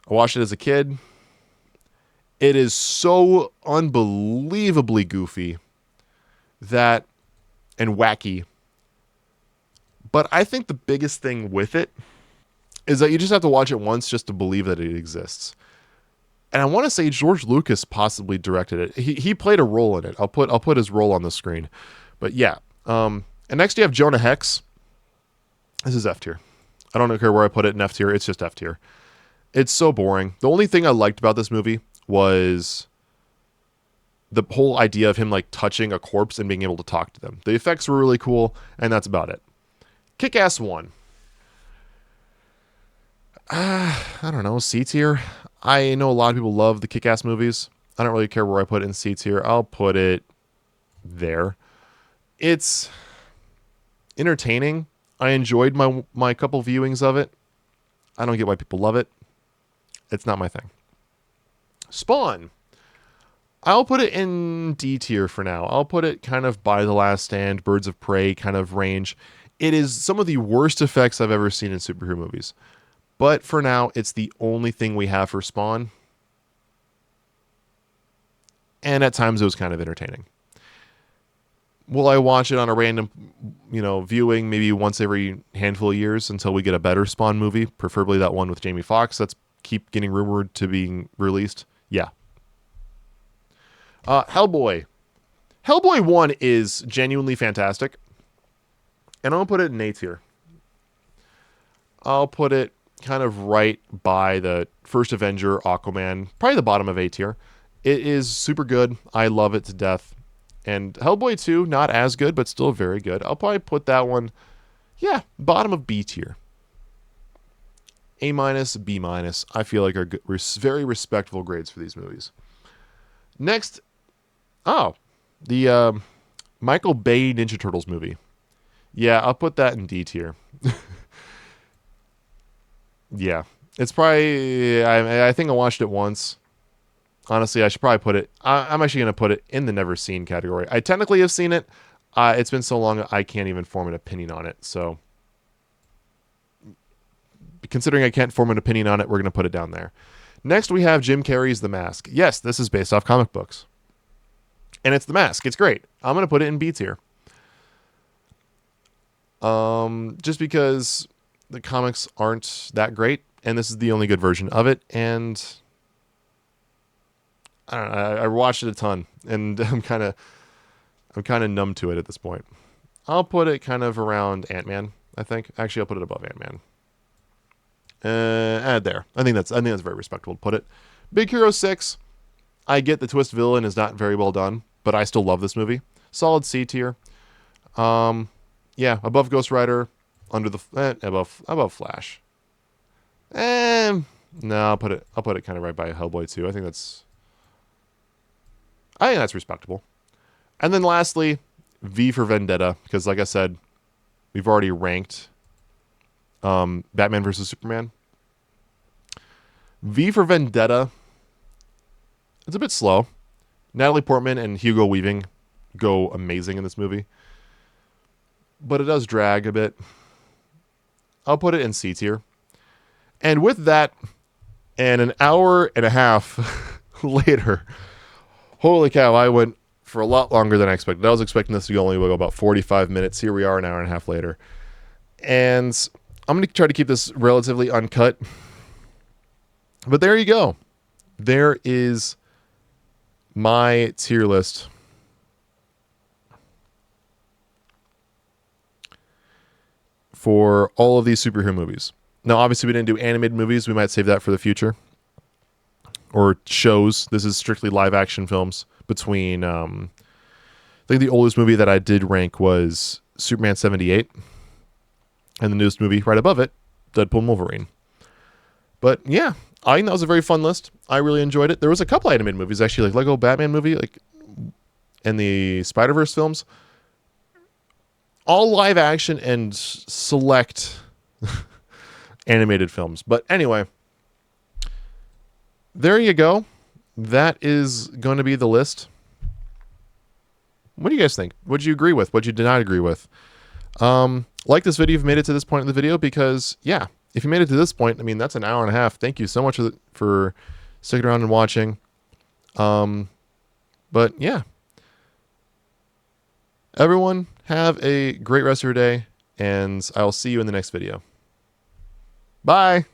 I watched it as a kid. It is so unbelievably goofy and wacky. But I think the biggest thing with it is that you just have to watch it once just to believe that it exists. And I want to say George Lucas possibly directed it. He played a role in it. I'll put his role on the screen. But yeah. And next you have Jonah Hex. This is F tier. I don't care where I put it in F tier. It's just F tier. It's so boring. The only thing I liked about this movie was the whole idea of him like touching a corpse and being able to talk to them. The effects were really cool, and that's about it. Kick-Ass 1. I don't know, C tier. I know a lot of people love the Kick-Ass movies. I don't really care where I put it in C tier. I'll put it there. It's entertaining. I enjoyed my couple viewings of it. I don't get why people love it. It's not my thing. Spawn. I'll put it in D tier for now. I'll put it kind of by The Last Stand, Birds of Prey kind of range. It is some of the worst effects I've ever seen in superhero movies. But for now, it's the only thing we have for Spawn. And at times it was kind of entertaining. Will I watch it on a random, viewing maybe once every handful of years until we get a better Spawn movie, preferably that one with Jamie Foxx that's keep getting rumored to being released? Yeah. Hellboy. Hellboy 1 is genuinely fantastic. And I'll put it in A tier. I'll put it kind of right by the first Avenger, Aquaman, probably the bottom of A tier. It is super good. I love it to death. And Hellboy 2, not as good, but still very good. I'll probably put that one, bottom of B tier. A minus, B minus, I feel like are good, very respectable grades for these movies. Next, the Michael Bay Ninja Turtles movie. Yeah, I'll put that in D tier. Yeah, it's probably, I think I watched it once. Honestly, I should probably put it, I'm actually going to put it in the never seen category. I technically have seen it. It's been so long, I can't even form an opinion on it. So, considering I can't form an opinion on it, we're going to put it down there. Next, we have Jim Carrey's The Mask. Yes, this is based off comic books. And it's The Mask. It's great. I'm going to put it in B tier. Just because the comics aren't that great, and this is the only good version of it, and I don't know, I watched it a ton, and I'm kind of numb to it at this point. I'll put it kind of around Ant-Man, I think. Actually, I'll put it above Ant-Man. There. I think that's very respectable to put it. Big Hero 6. I get the twist villain is not very well done, but I still love this movie. Solid C tier. Above Ghost Rider, above Flash. No, I'll put it kind of right by Hellboy 2. I think that's respectable. And then lastly, V for Vendetta, because like I said, we've already ranked Batman versus Superman. V for Vendetta, it's a bit slow. Natalie Portman and Hugo Weaving go amazing in this movie, but it does drag a bit. I'll put it in C tier. And with that, and an hour and a half later, holy cow, I went for a lot longer than I expected. I was expecting this to only go about 45 minutes. Here we are an hour and a half later. And I'm going to try to keep this relatively uncut. But there you go. There is my tier list for all of these superhero movies. Now, obviously, we didn't do animated movies. We might save that for the future. Or shows. This is strictly live action films between, I think the oldest movie that I did rank was Superman 78. And the newest movie right above it, Deadpool and Wolverine. But yeah, I think that was a very fun list. I really enjoyed it. There was a couple animated movies, actually, like Lego Batman movie, and the Spider-Verse films. All live action and select animated films. But anyway, there you go. That is going to be the list. What do you guys think? What did you agree with? What did you not agree with? Like this video if you made it to this point in the video, because if you made it to this point, I mean, that's an hour and a half. Thank you so much for sticking around and watching. But yeah, everyone have a great rest of your day, and I'll see you in the next video. Bye.